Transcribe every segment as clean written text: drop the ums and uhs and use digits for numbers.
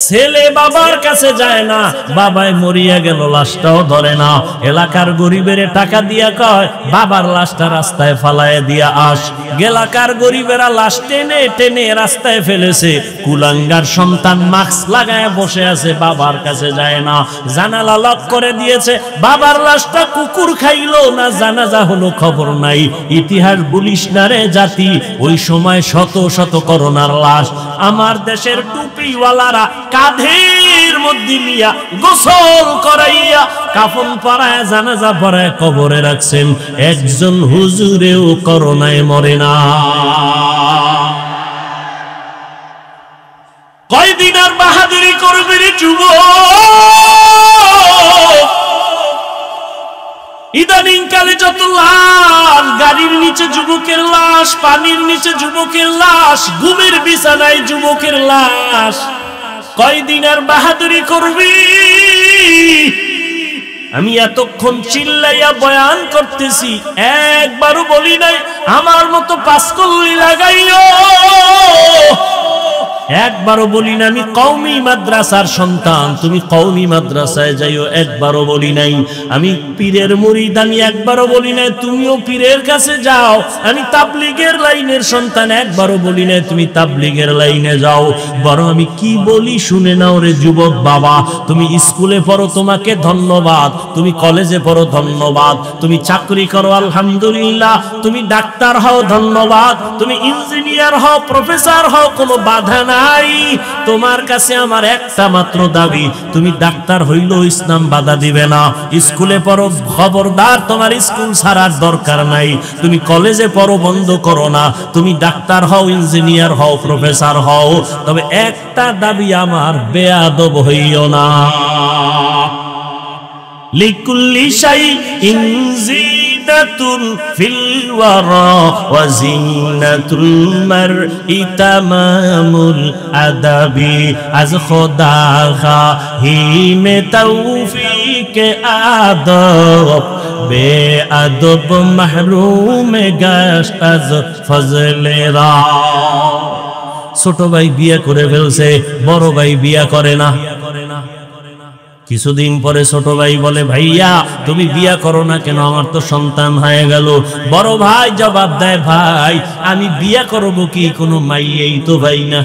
ছেলে বাবার কাছে যায় না, বাবাই মরিয়া গেল, লাশটাও ধরে না। এলাকার গরিবের টাকা দিয়া কয় বাবার লাশটা রাস্তায় ফালায় দিয়া আস। এলাকার গরিবেরা লাশ টেনে টেনে রাস্তায় ফেলেছে। কুলাঙ্গার সন্তান মাস্ক লাগায় বসে আছে, বাবার কাছে যায় না। জানালা লক করে দিয়েছে, বাবার লাশটা কুকুর খাইলো না জানাজা হলো খবর নাই। ইতিহাস বলিস না রে জাতি, ওই সময় শত শত করোনার লাশ আমার দেশের টুপিওয়ালারা কাঁধের মধ্যে নিয়া গোসল করাইয়া কাফন পরায় জানাজা পরায় কবরে রাখছেন। একজন হুজুরেও করোনায় মরে না। কয়দিন আর বাহাদুরি করবে রে যুবক? ইদানিং কালে যত লাশ, গাড়ির নিচে যুবকের লাশ, পানির নিচে যুবকের লাশ, ঘুমের বিছানায় যুবকের লাশ। কয়দিন আর বাহাদুরি করবি? আমি এতক্ষণ চিল্লাইয়া বয়ান করতেছি, একবারও বলি নাই আমার মতো পাঁচকল্লি লাগাইও। একবারও বলি না আমি কওমি মাদ্রাসার সন্তান, তুমি কওমি মাদ্রাসায় যাইও, একবারও বলি নাই। আমি পীরের মুরিদ, আমি একবারও বলি নাই তুমিও পীরের কাছে যাও। আমি তাবলীগের লাইনের সন্তান, একবারও বলি নাই তুমি তাবলীগের লাইনে যাও। বরং আমি কি বলি শুনে নাও রে যুবক বাবা। তুমি স্কুলে পড়ো, তোমাকে ধন্যবাদ। তুমি কলেজে পড়ো, ধন্যবাদ। তুমি চাকরি করো, আলহামদুলিল্লাহ। তুমি ডাক্তার হও, ধন্যবাদ। তুমি ইঞ্জিনিয়ার হও, প্রফেসর হও, কোনো বাধা নাই। তোমার কাছে আমার একটা মাত্র দাবি, তুমি ডাক্তার হইলেও ইসলাম বাধা দিবে না। স্কুলে পড়ো, খবরদার তোমার স্কুল ছাড়ার দরকার নাই। তুমি কলেজে পড়ো, বন্ধ করো না। তুমি ডাক্তার হও, ইঞ্জিনিয়ার হও, প্রফেসর হও, তবে একটা দাবি আমার, বেয়াদব হইও না। লিকুল্লি শাইইন জিনাতুন ফিল ওয়ারা ওয়া জিনাতুল মারই তামামুল আদাবি। আজ খোদা খাহি মে তৌফিক আদব, বেআদব মাহরুম গাশত আজ ফজলেরা। ছোট ভাই বিয়ে করে ফেলছে, বড় ভাই বিয়ে করে না। কিছুদিন পরে ছোট ভাই বলে, ভাইয়া তুমি বিয়া করো না কেন? আমার তো সন্তান হয়ে গেল। বড় ভাই জবাব দেয়, ভাই আমি বিয়া করবো কি, কোনো মাইয়েই তো ভাই না।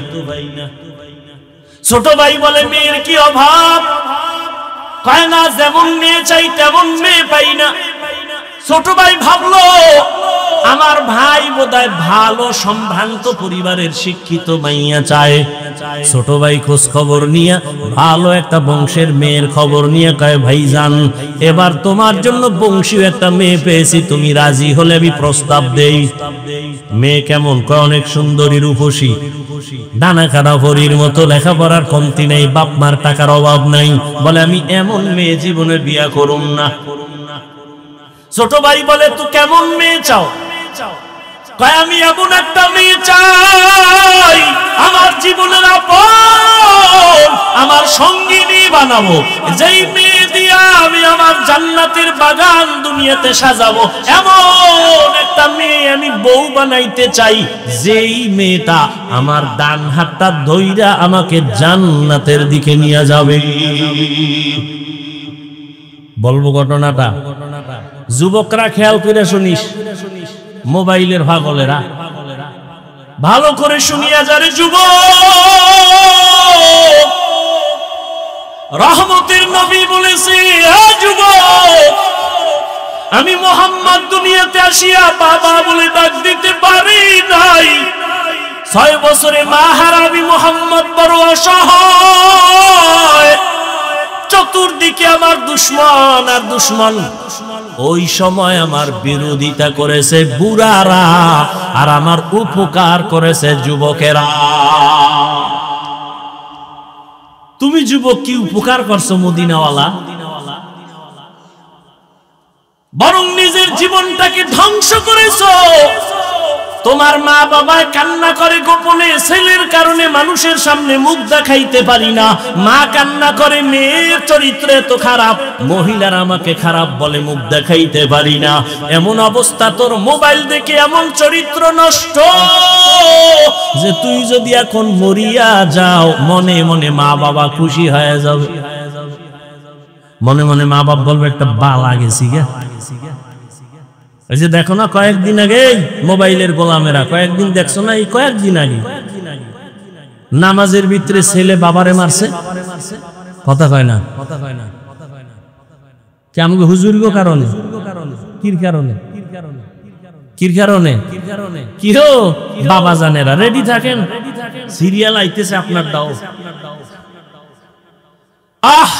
ছোট ভাই বলে, মেয়ের কি অভাব? কয় না, যেমন মেয়ে চাই তেমন মেয়ে পাই না। ছোট ভাই ভাবলো আমার ভাই বোধহয় ভালো সম্ভ্রান্ত পরিবারের শিক্ষিত মাইয়া চায়। ছোট ভাই খোঁজ খবর নিয়ে ভালো একটা বংশের মেয়ের খবর নিয়ে কয়, ভাইজান এবার তোমার জন্য বংশীয় একটা মেয়ে পেয়েছি, তুমি রাজি হলে আমি প্রস্তাব দেই। মেয়ে কেমন? কয় অনেক সুন্দরী, রূপসী, ডানা কাটা পরীর মতো, লেখাপড়ার কমতি নেই, বাপ মার টাকার অভাব নাই। বলে আমি এমন মেয়ে জীবনে বিয়া করুম না। ছোট ভাই বলে, তুই কেমন মেয়ে চাও? কয় আমি এমন একটা মেয়ে চাই আমার জীবনের আপন, আমার সঙ্গিনী বানাবো, যেই মেয়ে দিয়া আমি আমার জান্নাতের বাগান দুনিয়াতে সাজাবো। এমন একটা মেয়ে আমি বউ বানাইতে চাই, যেই মেয়েটা আমার ডান হাতটা ধইরা আমাকে জান্নাতের দিকে নিয়ে যাবে। বলবো ঘটনাটা, যুবকরা খেয়াল করে শুনিস, মোবাইলের পাগলেরা ভালো করে শুনিয়া যারে যুবক। রহমতের নবী বলেছে, হে যুবক, আমি মুহাম্মদ দুনিয়াতে আসিয়া বাবা বলে ডাক দিতে পারি নাই। 6 বছরে মা হারা আমি মুহাম্মদ বড় অসহায়, চতুর্দিকে আমার দুশ্মন আর দুশ্মন। ওই সময় আমার বিরোধিতা করেছে বুড়ারা, আর আমার উপকার করেছে যুবকেরা। তুমি যুবক কি উপকার করছো মদিনাওয়ালা? বরং নিজের জীবনটাকে ধ্বংস করেছো। তোমার মা বাবায় কান্না করে গোপনে, ছেলের কারণে মানুষের সামনে মুখ দেখাইতে পারি না। মা কান্না করে মেয়ের চরিত্র এত খারাপ, মহিলারা আমাকে খারাপ বলে, মুখ দেখাইতে পারি না। এমন অবস্থা তোর মোবাইল দেখে এমন চরিত্র নষ্ট যে তুই যদি এখন মরিয়া যাও মনে মনে মা বাবা খুশি হয়ে যাবে। মনে মনে মা বাবা বলবে একটা বালা গেছি গে। এই যে দেখো না কয়েকদিন আগে মোবাইলের গোলামেরা, কয়েকদিন দেখছো না, এই কয়েকদিন আগে নামাজের ভিতরে ছেলে বাবারে মারছে, কথা কয় না, কেমন হুজুর গো কারণে, কির কারণে, কির কারণে, কি হো বাবা জানেরা রেডি থাকেন, সিরিয়াল আইতেছে আপনার দাও। আহ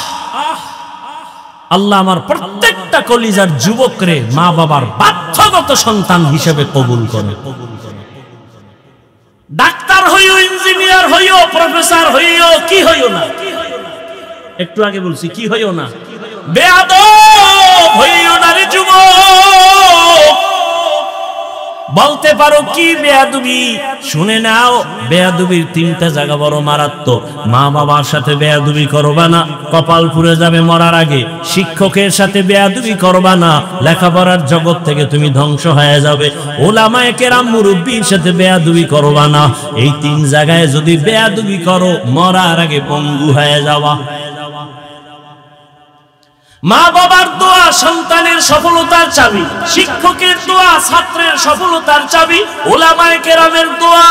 আল্লাহ আমার প্রত্যেকটা কলিজার যুবকরে মা বাবার বাধ্যগত সন্তান হিসেবে কবুল করে। ডাক্তার হইও, ইঞ্জিনিয়ার হইও, প্রফেসর হইও, কি হইও না, একটু আগে বলছি কি হইও না, বেয়াদব হইও না রে যুবক। বলতে পারো কি বেয়াদবি, শুনে নাও, বেয়াদবির তিনটা জায়গা বড় মারাত্মক। মা বাবার সাথে বেয়াদবি করবা না, কপাল পুড়ে যাবে মরার আগে। শিক্ষকের সাথে বেয়াদবি করবা না, লেখাপড়ার জগৎ থেকে তুমি ধ্বংস হয়ে যাবে। ওলামায়ে কেরাম মুরব্বির সাথে বেয়াদবি করবা না। এই তিন জায়গায় যদি বেয়াদবি করো মরার আগে পঙ্গু হয়ে যাওয়া। মা বাবার দোয়া সন্তানের সফলতার চাবি, শিক্ষকের দোয়া ছাত্রের সফলতার চাবি, উলামায়ে কেরামের দোয়া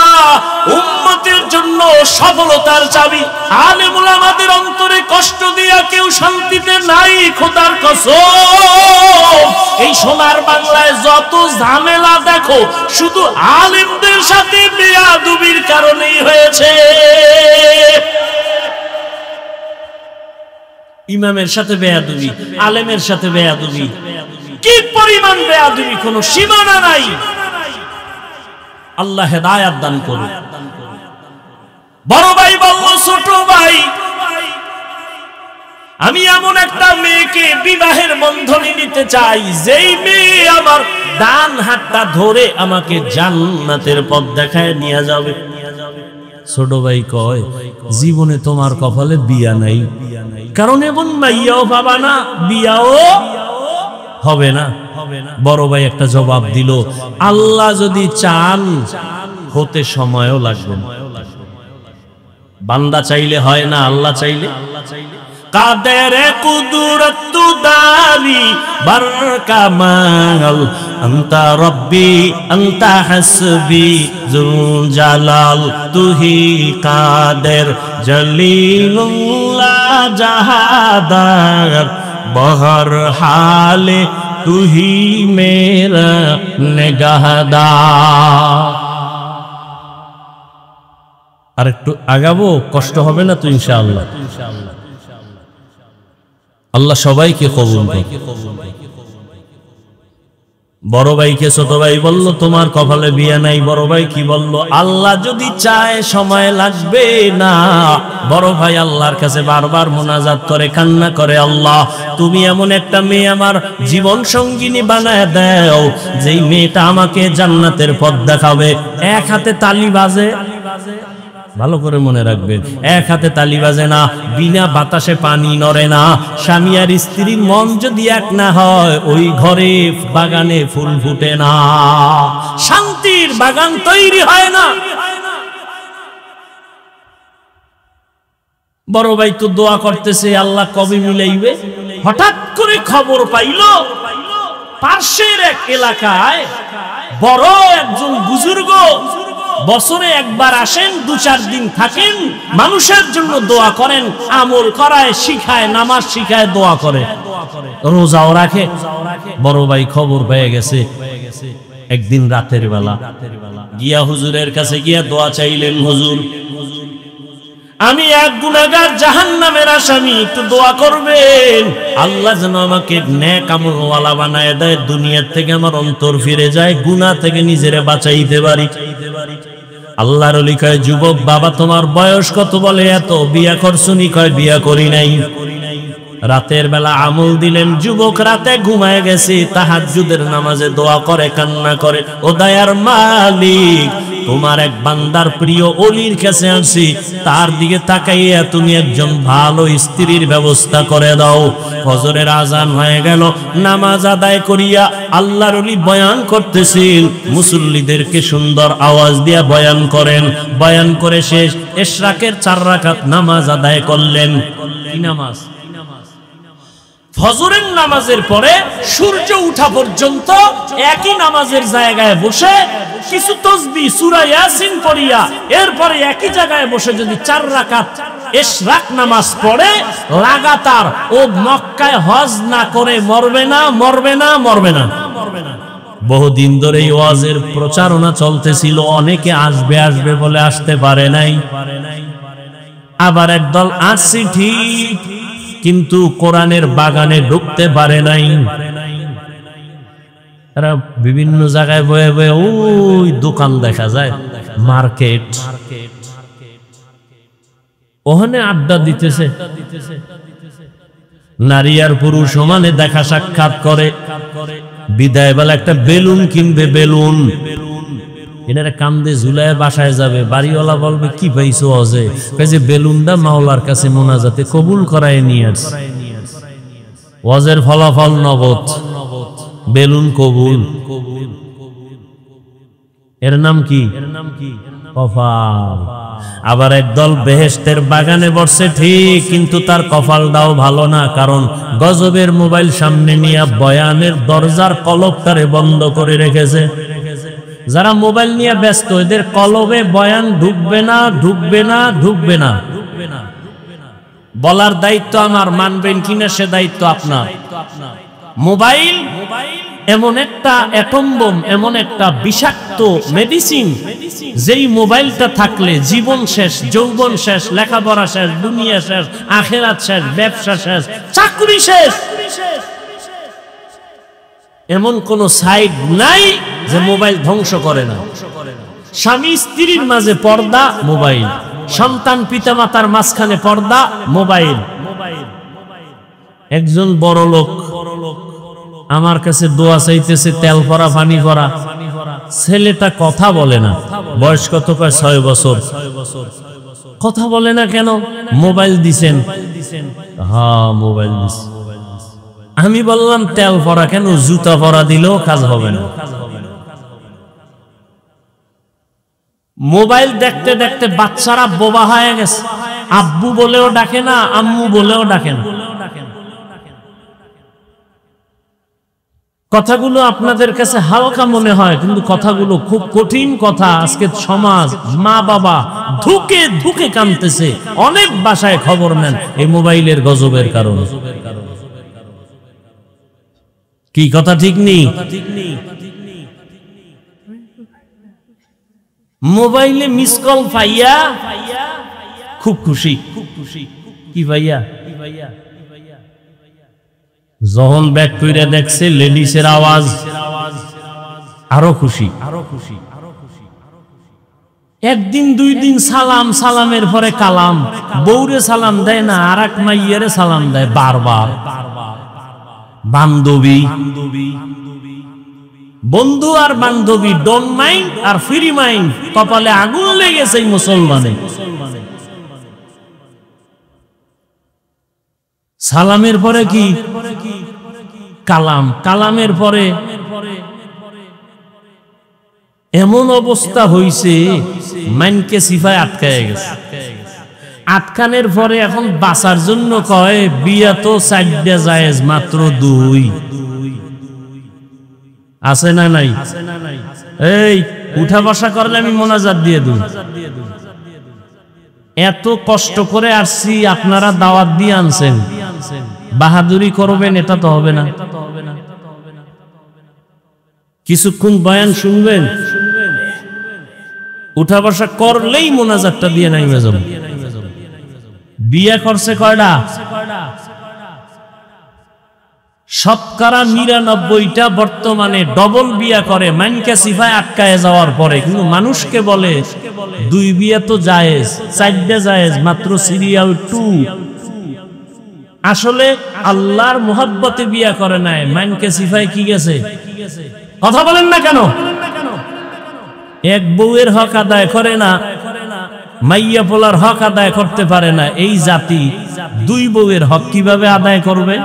উম্মতের জন্য সফলতার চাবি। আলেম উলামাদের অন্তরে কষ্ট দিয়া কেউ শান্তিতে নাই, খোদার কসম। এই সোনার বাংলায় যত ঝামেলা দেখো শুধু আলেমদের সাথে বেয়াদবির কারণেই হয়েছে। ইমামের সাথে বেয়াদবি, আলেমের সাথে বেয়াদবি, কি পরিমাণ বেয়াদবি, কোনো সীমানা নাই। আল্লাহ হেদায়েত দান করুন। বড় ভাই বলল ছোট ভাই, আমি এমন একটা মেয়েকে বিবাহের বন্ধনে নিতে চাই, যেই মেয়ে আমার ডান হাতটা ধরে আমাকে জান্নাতের পথ দেখায় নিয়ে যাবে। ছোট ভাই কয়, জীবনে তোমার কপালে বিয়া নাই, কারণ এবং মাইয়াও পাবা না, বিয়াও হবে না। বড় ভাই একটা জবাব দিল, আল্লাহ যদি চান হতে সময়ও লাগবে না। বান্দা চাইলে হয় না, আল্লাহ চাইলে। কাদের কুদরত দারি বরকামাল, আনতা রব্বি আনতা হাসবি জুল জালাল, তুহি কাদের জলিলুল্লাহ জাহাদার, বহর হালে তুহি মেরা নিগাহদার। আর একটু আগাবো, কষ্ট হবে না তো ইনশাআল্লাহ। আল্লাহ সবাইকে কবুল করুন। বড় ভাইকে ছোট ভাই বলল তোমার কপালে বিয়ে নাই। বড় ভাই কি বলল, আল্লাহ যদি চায় সময় লাগবে না। বড় ভাই আল্লাহর কাছে বারবার মুনাজাত করে, কান্না করে, আল্লাহ তুমি এমন একটা মেয়ে আমার জীবন সঙ্গিনী বানায় দাও, যেই মেয়েটা আমাকে জান্নাতের পথ দেখাবে। এক হাতে তালি বাজে, ভালো করে মনে রাখবেন, এক হাতে তালি বাজে না, বিনা বাতাসে পানি নড়ে না। স্বামী আর স্ত্রীর মন যদি এক না হয়, ওই ঘরে বাগানে ফুল ফুটে না, শান্তির বাগান তৈরি হয় না। বড় ভাই তো দোয়া করতেছে আল্লাহ কবে মিলাইবে। হঠাৎ করে খবর পাইল পাশের এক এলাকায় বড় একজন বুজুর্গ বছরে একবার আসেন, 2-4 দিন থাকেন, মানুষের জন্য দোয়া করেন, আমল করায়, শিখায়, নামাজ শিখায়, দোয়া করে, রোজাও রাখে। বড় ভাই খবর পেয়ে গেছে। একদিন রাতের বেলা গিয়া হুজুরের কাছে গিয়া দোয়া চাইলেন, হুজুর আমি এক গুনাহগার, জাহান্নামের আসামি, একটু দোয়া করবেন, আল্লাহ যেন আমাকে নেক আমলওয়ালা বানায় দেয়, দুনিয়া থেকে আমার অন্তর ফিরে যায়, গুনাহ থেকে নিজেরে বাঁচাইতে পারি। আল্লাহর ওলি কয়, যুবক বাবা তোমার বয়স কত? বলে এত। বিয়া করছুনি? কয় বিয়া করি নাই। রাতের বেলা আমল দিলেন, যুবক রাতে ঘুমায় গেছে, তাহাজ্জুদের নামাজে দোয়া করে, কান্না করে, ও দয়ার মালিক, তোমার এক বান্দার প্রিয় ওলির কাছে আসি, তার দিকে তাকাইয়া তুমি একজন ভালো স্ত্রীর ব্যবস্থা করে দাও। ফজরের আজান হয়ে গেল, নামাজ আদায় করিয়া আল্লাহর ওলি বয়ান করতেছেন, মুসল্লিদেরকে সুন্দর আওয়াজ দিয়া বয়ান করেন। বয়ান করে শেষ, ইশরাকের 4 রাকাত নামাজ আদায় করলেন। কি নামাজ? ফজরের নামাজের পরে সূর্য উঠা পর্যন্ত একই নামাজের জায়গায় বসে কিছু তাসবিহ সূরা ইয়াসিন পড়িয়া এরপরে একই জায়গায় বসে যদি 4 রাকাত ইশরাক নামাজ পড়ে, লাগাতার ও মক্কায় হজ না করে মরবে না, মরবে না, মরবে না। বহুদিন ধরে এই ওয়াজের প্রচারণা চলতেছিল, অনেকে আসবে আসবে বলে আসতে পারে নাই, আবার একদল আসছে ঠিক, কিন্তু কোরআনের বাগানে ঢুকতে পারে নাই। এরা বিভিন্ন জায়গায় বয়ে বয়ে ওই দোকান দেখা যায়, মার্কেট, ওখানে আড্ডা দিতেছে, নারী আর পুরুষ সমানে দেখা সাক্ষাৎ করে। বিদায় বেলা একটা বেলুন কিনবে, বেলুন এনারা কান্দে ঝুলায় বাসায় যাবে, বাড়িওয়ালা বলবে কি পাইছো অজে, যে বেলুনটা মাওলার কাছে মোনাজাতে কবুল করায় নিয়ে আসছে। ওয়াজের ফলাফল নগদ, বেলুন কবুল। এর নাম কি? কপাল। আবার একদল বেহেশতের বাগানে বসছে ঠিক, কিন্তু তার কপালটাও ভালো না, কারণ গজবের মোবাইল সামনে নিয়ে বয়ানের দরজার কলবটারে বন্ধ করে রেখেছে। যারা মোবাইল নিয়ে ব্যস্ত, এদের কলবে বয়ান ঢুকবে না, ঢুকবে না, ঢুকবে না। বলার দায়িত্ব আমার, মানবেন কিনা সে দায়িত্ব আপনার। মোবাইল এমন একটা অ্যাটম বোম, এমন একটা বিষাক্ত মেডিসিন, যেই মোবাইলটা থাকলে জীবন শেষ, যৌবন শেষ, লেখাপড়া শেষ, দুনিয়া শেষ, আখিরাত শেষ, ব্যবসা শেষ, চাকরি শেষ। এমন কোন সাইড নাই যে মোবাইল ধ্বংস করে না। স্বামী স্ত্রীর মাঝে পর্দা, মোবাইল। সন্তান পিতা মাতার মাঝখানে পর্দা, মোবাইল। একজন বড় লোক আমার কাছে দোয়া চাইতেছে, তেল পরা, পানি পরা। ছেলেটা কথা বলে না, বয়স কত? 6 বছর। কথা বলে না কেন? মোবাইল দিছেন। হ্যাঁ, মোবাইল দিছে। আমি বললাম তেল পরা কেন, জুতা পরা দিলেও কাজ হবে না। মোবাইল দেখতে দেখতে বাচ্চারা বোবা হয়ে গেছে, আব্বু বলেও ডাকে না, আম্মু বলেও ডাকে না। কথাগুলো আপনাদের কাছে হালকা মনে হয়, কিন্তু কথাগুলো খুব কঠিন কথা। আজকে সমাজ, মা বাবা ধুকে ধুকে কাঁদতেছে। অনেক বাসায় খবর নেন এই মোবাইলের গজবের কারণে। কি কথা ঠিক নেই? মোবাইলে মিস কল পাইয়া খুব খুশি। কি ভাইয়া? যখন ব্যাক কইরা দেখছে লেডিসের আওয়াজ, আরো খুশি। একদিন 2 দিন সালাম, সালামের পরে কালাম। বউরে সালাম দেয় না, আর এক মাইয়ারে সালাম দেয় বারবার। বান্ধবী, বন্ধু আর বান্ধবী, ডোন্ট মাইন্ড আর ফ্রি মাইন্ড। কপালে আগুন লেগেছে এই মুসলমানে। সালামের পরে কি? কালাম। কালামের পরে এমন অবস্থা হইছে, মাইনকে সিফায় আটকায় গেছে। আটকানের পরে এখন বাঁচার জন্য কয় বিয়া তো 4টা জায়েজ, মাত্র 2 আছে না নাই? এই উঠা বসা করলে আমি মোনাজাত দিয়ে দিই। এত কষ্ট করে আসছি, আপনারা দাওয়াত দিয়ে আনছেন, বাহাদুরি করবেন এটা তো হবে না। কিছুক্ষণ বয়ান শুনবেন, উঠা বসা করলেই মোনাজাতটা দিয়ে নাইমে যাবেন। বিয়ে করছে কয়টা? শতকরা 99টা বর্তমানে ডবল বিয়া করে, মাইনকা সিফায় আটকায় যাওয়ার পরে। কিন্তু মানুষকে বলে 2 বিয়া তো জায়েজ, 4টা জায়েজ, মাত্র সিরিয়াল 2। আসলে আল্লাহর মোহাব্বতে বিয়া করে নাই, মাইনকে সিফাই কি গেছে? কথা বলেন না কেন? এক বউয়ের হক আদায় করে না, মাইয়া পোলার হক আদায় করতে পারে না, এই জাতি দুই বউয়ের হক কিভাবে আদায় করবে?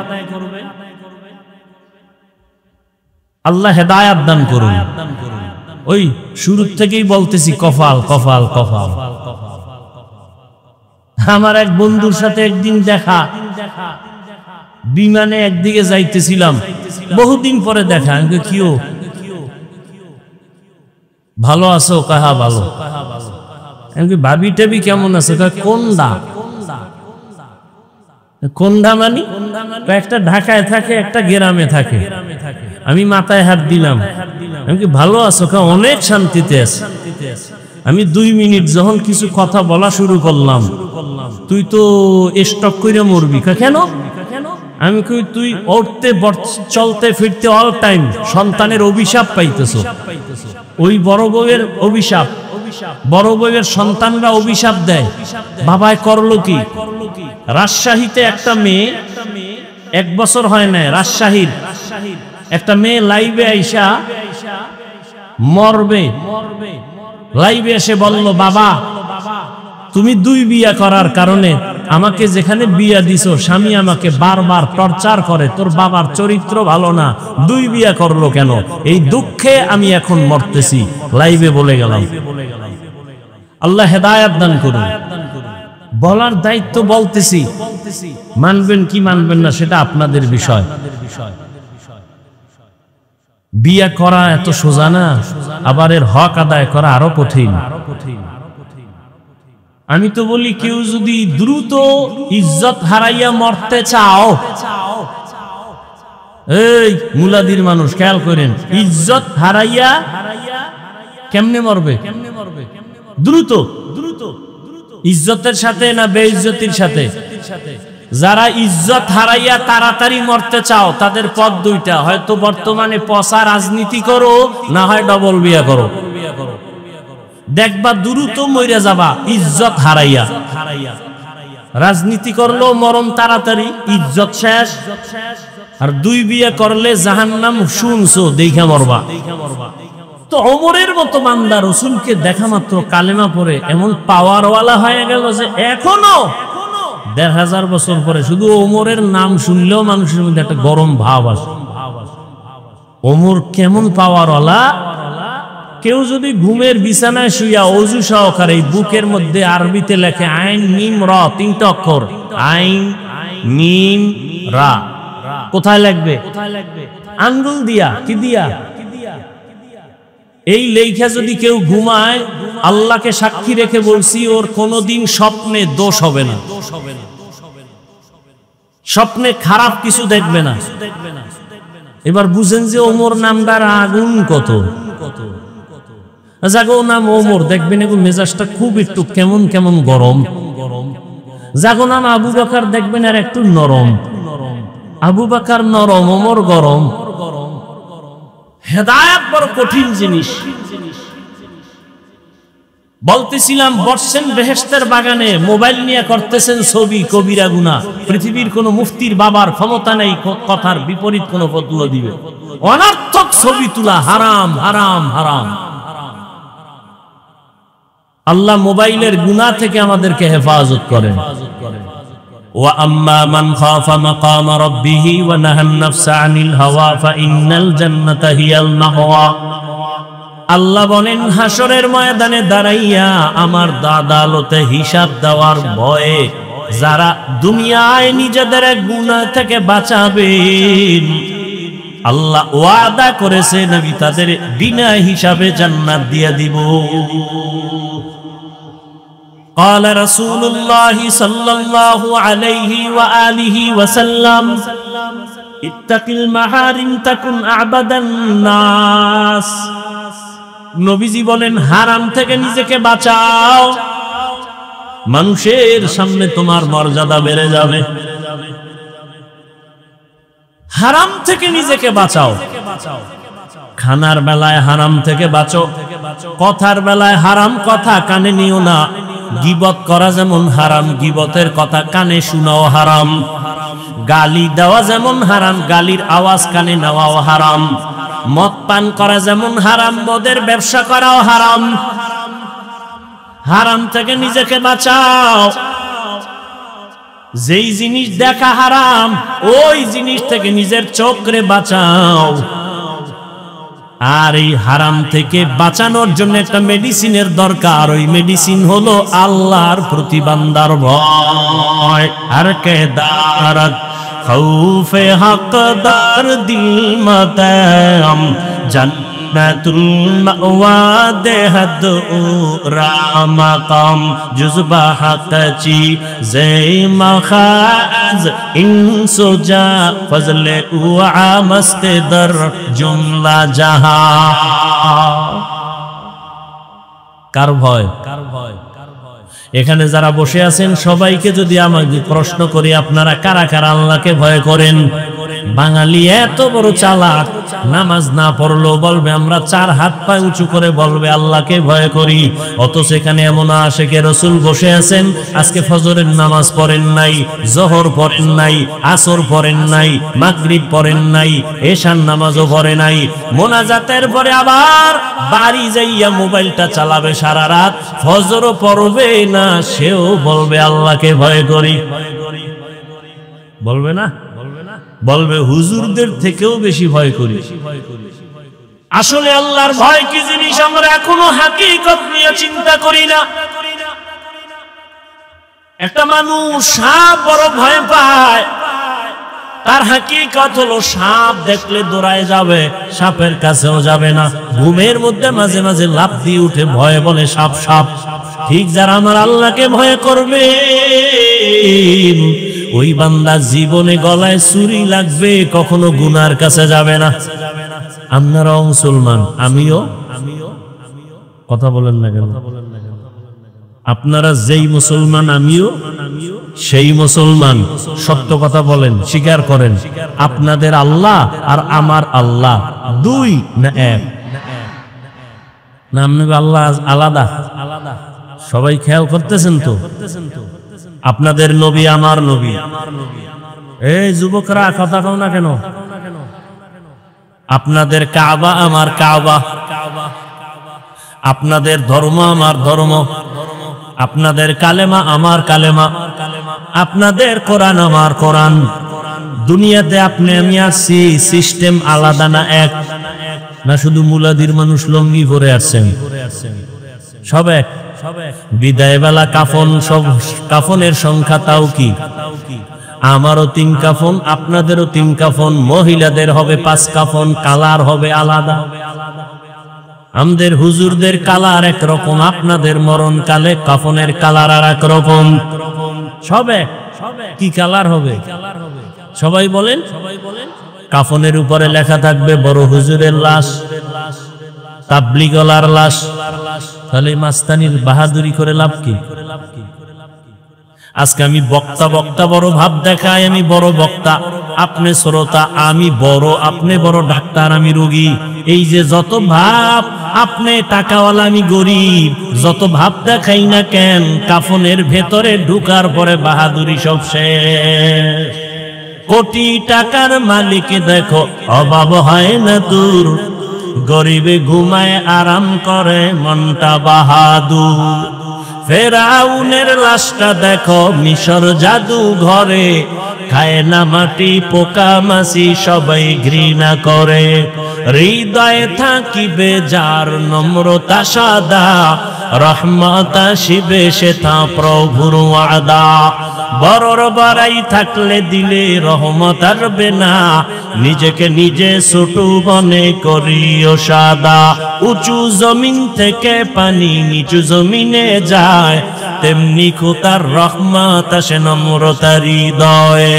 আল্লাহ হেদায়াত দান করুন। ওই শুরু থেকেই বলতেছি কপাল কপাল কপাল। আমার এক বন্ধুর সাথে একদিন দেখা, বিমানে একদিকে যাইতেছিলাম, বহুদিন পরে দেখা। কিও ভালো আছো? কাহা ভালো। ভাবি টাবি কেমন আছে? কোনডা? কোনডা মানি? একটা ঢাকায় থাকে, একটা গ্রামে থাকে। আমি মাথায় হাত দিলাম, আমি কি ভালো আছো? অনেক শান্তিতে আছে। আমি 2 মিনিট যখন কিছু কথা বলা শুরু করলাম, তুই তো স্টক করে মরবি। কেন? আমি কই তুই উঠতে চলতে ফিরতে অল টাইম সন্তানের অভিশাপ পাইতেছ। ওই বড় বউয়ের অভিশাপ, বড় বউয়ের সন্তানরা অভিশাপ দেয়। বাবায় করলো কি? রাজশাহীতে একটা মেয়ে, 1 বছর হয় না, রাজশাহীর একটা মেয়ে লাইভে আইসা মরবে, লাইভে এসে বলল, বাবা তুমি 2 বিয়া করার কারণে আমাকে যেখানে বিয়া দিছো, স্বামী আমাকে বারবার টর্চার করে, তোর বাবার চরিত্র ভালো না, 2 বিয়া করলো কেন? এই দুঃখে আমি এখন মরতেছি। লাইভে বলে গেলাম। আল্লাহ হেদায়াত দান করুন। বলার দায়িত্ব বলতেছি, মানবেন কি মানবেন না সেটা আপনাদের বিষয়। বিয়া করা এত সোজা না, আবার এর হক আদায় করা আরো কঠিন। আমি তো বলি, কেউ যদি দ্রুত ইজ্জত হারাইয়া মরতে চাও, এই মুলাদির মানুষ খেয়াল করেন, ইজ্জত হারাইয়া কেমনে মরবে? দ্রুত। ইজ্জতের সাথে না বেইজ্জতির সাথে? যারা ইজ্জত হারাইয়া তাড়াতাড়ি মরতে চাও, তাদের পথ 2টা, হয়তো বর্তমানে পচা রাজনীতি করো, না হয় ডবল বিয়া করো। দেখবা দ্রুত মইরা যাবা ইজ্জত হারাইয়া। রাজনীতি করলেও মরণ তাড়াতাড়ি, ইজ্জত শেষ। আর 2 বিয়ে করলে জাহান্নাম শুনছো দেখা মরবা। তো ওমরের মতো বান্দা রাসূলকে দেখা মাত্র কালেমা পড়ে এমন পাওয়ারওয়ালা হয়ে গেল যে এখনো 1000 বছর পরে শুধু ওমরের নাম শুনলেও মানুষের মধ্যে একটা গরম ভাব আসে। ওমর কেমন পাওয়ারওয়ালা! কেউ যদি ঘুমের বিছানায় শুইয়া অজু সহকারে বুকের মধ্যে আরবিতে লেখে আইন মিম রা, 3টা অক্ষর, আইন মিম রা, কোথায় লিখবে? আঙ্গুল দিয়া। কি দিয়া? এই লেখা যদি কেউ ঘুমায়, আল্লাহকে সাক্ষী রেখে বলছি, ওর কোনোদিন স্বপ্নে দোষ হবে না, স্বপ্নে খারাপ কিছু দেখবে না। এবার বুঝেন যে ওমর নামটার আগুন কত। জাগো নাম ওমর, দেখবেন এগুলো মেজাজটা খুব একটু কেমন কেমন গরম। জাগো নাম আবু বকর, দেখবেন আর একটু নরম। আবু বকর নরম, ওমর গরম। হেদায়েত বড় কঠিন জিনিস। বলতেছিলাম, বসছেন বেহেশতের বাগানে, মোবাইল নিয়ে করতেছেন ছবি, কবিরা গুনাহ। পৃথিবীর কোন মুফতির বাবার ক্ষমতা নেই কথার বিপরীত কোন ফতোয়া দিবে। অনর্থক ছবি তোলা হারাম, হারাম, হারাম। আল্লাহ মোবাইলের গুনাহ থেকে আমাদেরকে হেফাজত করেন। ওয়া আম্মা মান খাফা মাকাম রাব্বিহি ওয়া নাহান নাফসা আনিল হাওয়া ফাইন্নাল জান্নাতা হিয়াল মাওয়া। আল্লাহ বলেন, হাসরের ময়দানে দাঁড়াইয়া আমার আদালতে হিসাব দেওয়ার ভয়ে যারা দুনিয়ায় নিজেদের গুনাহ থেকে বাঁচাবেন, আল্লাহ ওয়াদা করেছেন আমি তাদের বিনা হিসাবে জান্নাত দিয়ে দিব। قال رسول الله صلى الله عليه وآله وسلم اتق المحارم تكن أعبد الناس। নবীজি বলেন, হারাম থেকে নিজেকে বাঁচাও, মানুষের সামনে তোমার মর্যাদা বেড়ে যাবে। হারাম থেকে নিজেকে বাঁচাও। খানার বেলায় হারাম থেকে বাঁচো, কথার বেলায় হারাম কথা কানে নিও না। গীবত করা যেমন হারাম, গীবতের কথা কানে শোনাও হারাম। গালি দেওয়া যেমন হারাম, গালির আওয়াজ কানে নেওয়াও হারাম। মদ পান করা যেমন হারাম, মদের ব্যবসা করাও হারাম। হারাম থেকে নিজেকে বাঁচাও। যেই জিনিস দেখা হারাম, ওই জিনিস থেকে নিজের চোখরে বাঁচাও। আর এই হারাম থেকে বাঁচানোর জন্য একটা মেডিসিনের দরকার। ওই মেডিসিন হলো আল্লাহর প্রতি বান্দার ভয়। আর কে দারাত খৌফে হকদার দিল মাতাম জান্নাতুল মাওয়া দেহদ রামাকাম জুজবা হাকচি জে মখাজ ইনসুজা ফজলে উআ মস্তেদর জুমলা জাহান। কার ভয়? কার ভয়? এখানে যারা বসে আছেন সবাইকে যদি আমাকে প্রশ্ন করি, আপনারা কারা কারা আল্লাহকে ভয় করেন? বাঙালি এত বড় চালাক, নামাজ না পড়লেও বলবে আমরা 4 হাত পা উঁচু করে বলবে আল্লাহকে ভয় করি। অথচ এখানে এমন আশেকে রাসূল বসে আছেন, আজকে ফজরের নামাজ পড়েন নাই, জোহর পড়েন নাই, আসর পড়েন নাই, মাগরিব পড়েন নাই, এশার নামাজও পড়ে নাই। মোনাজাতের পরে আবার বাড়ি যাইয়া মোবাইলটা চালাবে সারা রাত, ফজরও পড়বে না, সেও বলবে আল্লাহকে ভয় করি। বলবে না? বলবে হুজুরদের থেকেও বেশি ভয় করি। আসলে আল্লাহর ভয় কি জিনিস আমরা এখনো হাকিকত নিয়ে চিন্তা করি না। একটা মানুষ সাপ বড় ভয় পায়, তার হাকিকত হলো সাপ দেখলে দৌড়ায় যাবে, সাপের কাছেও যাবে না। ঘুমের মধ্যে মাঝে মাঝে লাফ দিয়ে উঠে ভয় বলে সাপ সাপ। ঠিক যারা আমার আল্লাহকে ভয় করবে, ওই বান্দা জীবনে গলায় ছুরি লাগবে, কখনো গুনার কাছে যাবে না। আপনারাও মুসলমান, আমিও। কথা বলেন না কেন? আপনারা যেই মুসলমান, আমিও সেই মুসলমান। সত্য কথা বলেন, স্বীকার করেন আপনাদের আল্লাহ আর আমার আল্লাহ 2 না 1? না আপনাদের আল্লাহ আলাদা? সবাই খেয়াল করতেছেন তো? আপনাদের নবী আমার নবী। এই যুবকরা কথা কও না কেন? আপনাদের কাবা আমার কাবা, আপনাদের ধর্ম আমার ধর্ম, আপনাদের কালেমা আমার কালেমা, আপনাদের কোরআন আমার কোরআন। দুনিয়াতে আপনি আমি আসছি, সিস্টেম আলাদা না এক? না শুধু মুলাদির মানুষ লঙ্গি পরে আসছেন? সব এক। বিদায় বেলা কাফন, সব কাফনের সংখ্যা তাও কি? আমারও 3 কাফন, আপনাদেরও 3 কাফন। মহিলাদের হবে 5 কাফন, কালার হবে আলাদা। আমাদের হুজুরদের কালার একরকম, আপনাদের মরণ কালে কাফনের কালার আর এক রকম। সবে কি কালার হবে? সবাই বলেন। কাফনের উপরে লেখা থাকবে বড় হুজুরের লাশ, তাবলিগলার লাশ। তাহলে মাস্তানির বাহাদুরি করে লাভ কি? আজকে আমি বক্তা বক্তা বড় ভাব দেখায়, আমি বড় বক্তা, আপনি শ্রোতা, আমি বড়, আপনি বড় ডাক্তার, আমি রোগী। এই যে যত ভাব, আপনি টাকাওয়ালা আমি গরিব, যত ভাব দেখাই না কেন, কাফনের ভেতরে ঢুকার পরে বাহাদুরি সব শেষ। কোটি টাকার মালিক দেখো অভাব হয় না তোর, গরিবে ঘুমায় আরাম করে মনটা বাহাদুর। ফেরাউনের লাশটা দেখো মিশর জাদু ঘরে, খায় না মাটি পোকা মাছি সবাই ঘৃণা করে। হৃদয়ে থাকিবে যার নম্রতা সাদা, রহমত আসিবে সেথা প্রভুর ওয়াদা। বড়র বাড়াই থাকলে দিলে রহমত আসবে না, নিজেকে নিজে ছোট মনে করিও সাদা। উঁচু জমিন থেকে পানি নিচু জমিনে যায়, তেমনি খোদার রহমত আসে নম্রতার হৃদয়ে।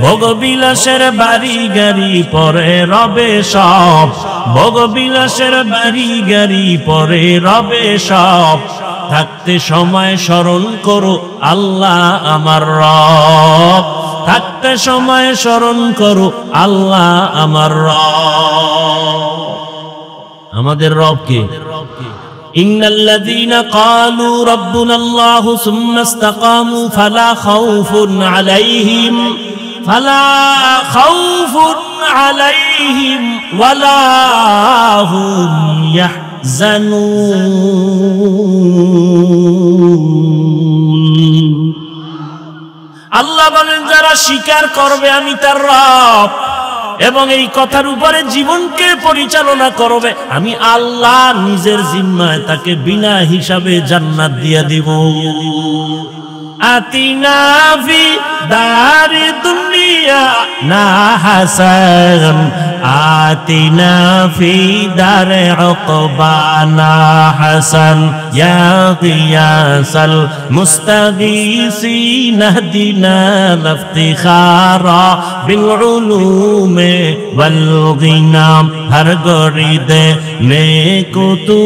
ভোগবিলাসের বাড়ি গাড়ি পরে রবে সব, ভোগবিলাসের বাড়ি গাড়ি পরে রবে সব। থাকতে সময় স্মরণ করো আল্লাহ আমার রব, থাকতে সময় স্মরণ করো আল্লাহ আমার রব। আমাদের রব কে? ইন্নাল্লাযীনা ক্বালু রাব্বুনাল্লাহু সুম্মা ইসতাকামু ফালা খাউফুন আলাইহিম ফালা খাউফুন আলাইহিম ওয়ালা হুম ইয়াহজানুন। আল্লাহ বলেন যারা স্বীকার করবে আমি তার রব এবং এই কথার উপরে জীবনকে পরিচালনা করবে, আমি আল্লাহ নিজের জিম্মায় তাকে বিনা হিসাবে জান্নাত দিয়ে দিব। আতিনা ফি দারি দুনিয়া না হাসান, আতিনা ফি দারে উকবানা হাসান, ইয়া গিয়াসাল মুস্তাগীসিন ইহদিনা ইফতিখারা বিল উলুমে ওয়াল গিনাম, হর গরিদে নেকো তু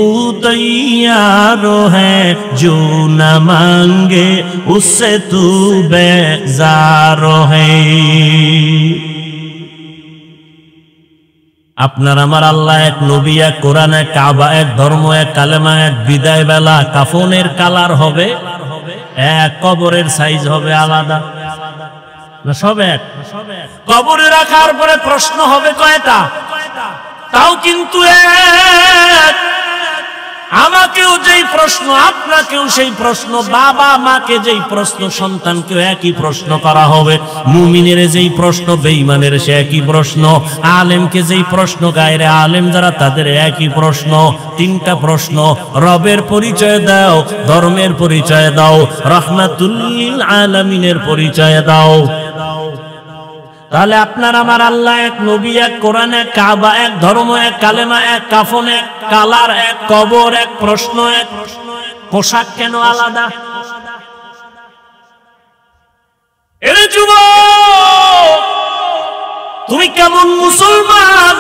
তৈয়ার হ্যায় जो न मांगे उससे तू बेजार है। আপনার আমার আল্লাহ এক, নবী এক, কোরআন এক, কাবা এক, ধর্ম এক, কালেমা এক, বিদায় বেলা কাফনের কালার হবে এক, কবরের সাইজ হবে আলাদা না সব এক? কবরে রাখার পরে প্রশ্ন হবে কয়টা? তাও কিন্তু এক। আমাকেও যেই প্রশ্ন, আপনাকেও সেই প্রশ্ন, বাবা মাকে যেই প্রশ্ন, সন্তানকেও একই প্রশ্ন করা হবে। মুমিনের যেই প্রশ্ন, বেঈমানের সে একই প্রশ্ন। আলেমকে যেই প্রশ্ন, গায়রে আলেম যারা তাদের একই প্রশ্ন। তিনটা প্রশ্ন, রবের পরিচয় দাও, ধর্মের পরিচয় দাও, রাহমাতুল লিল আলামিনের পরিচয় দাও। তাহলে আপনার আমার আল্লাহ এক, নবী এক, কোরআন এক, কাবা এক, ধর্ম এক, কালেমা এক, কাফন এক, কালার এক, কবর এক, প্রশ্ন এক। পোশাক কেন আলাদা? এরে যুবক, তুমি কেমন মুসলমান?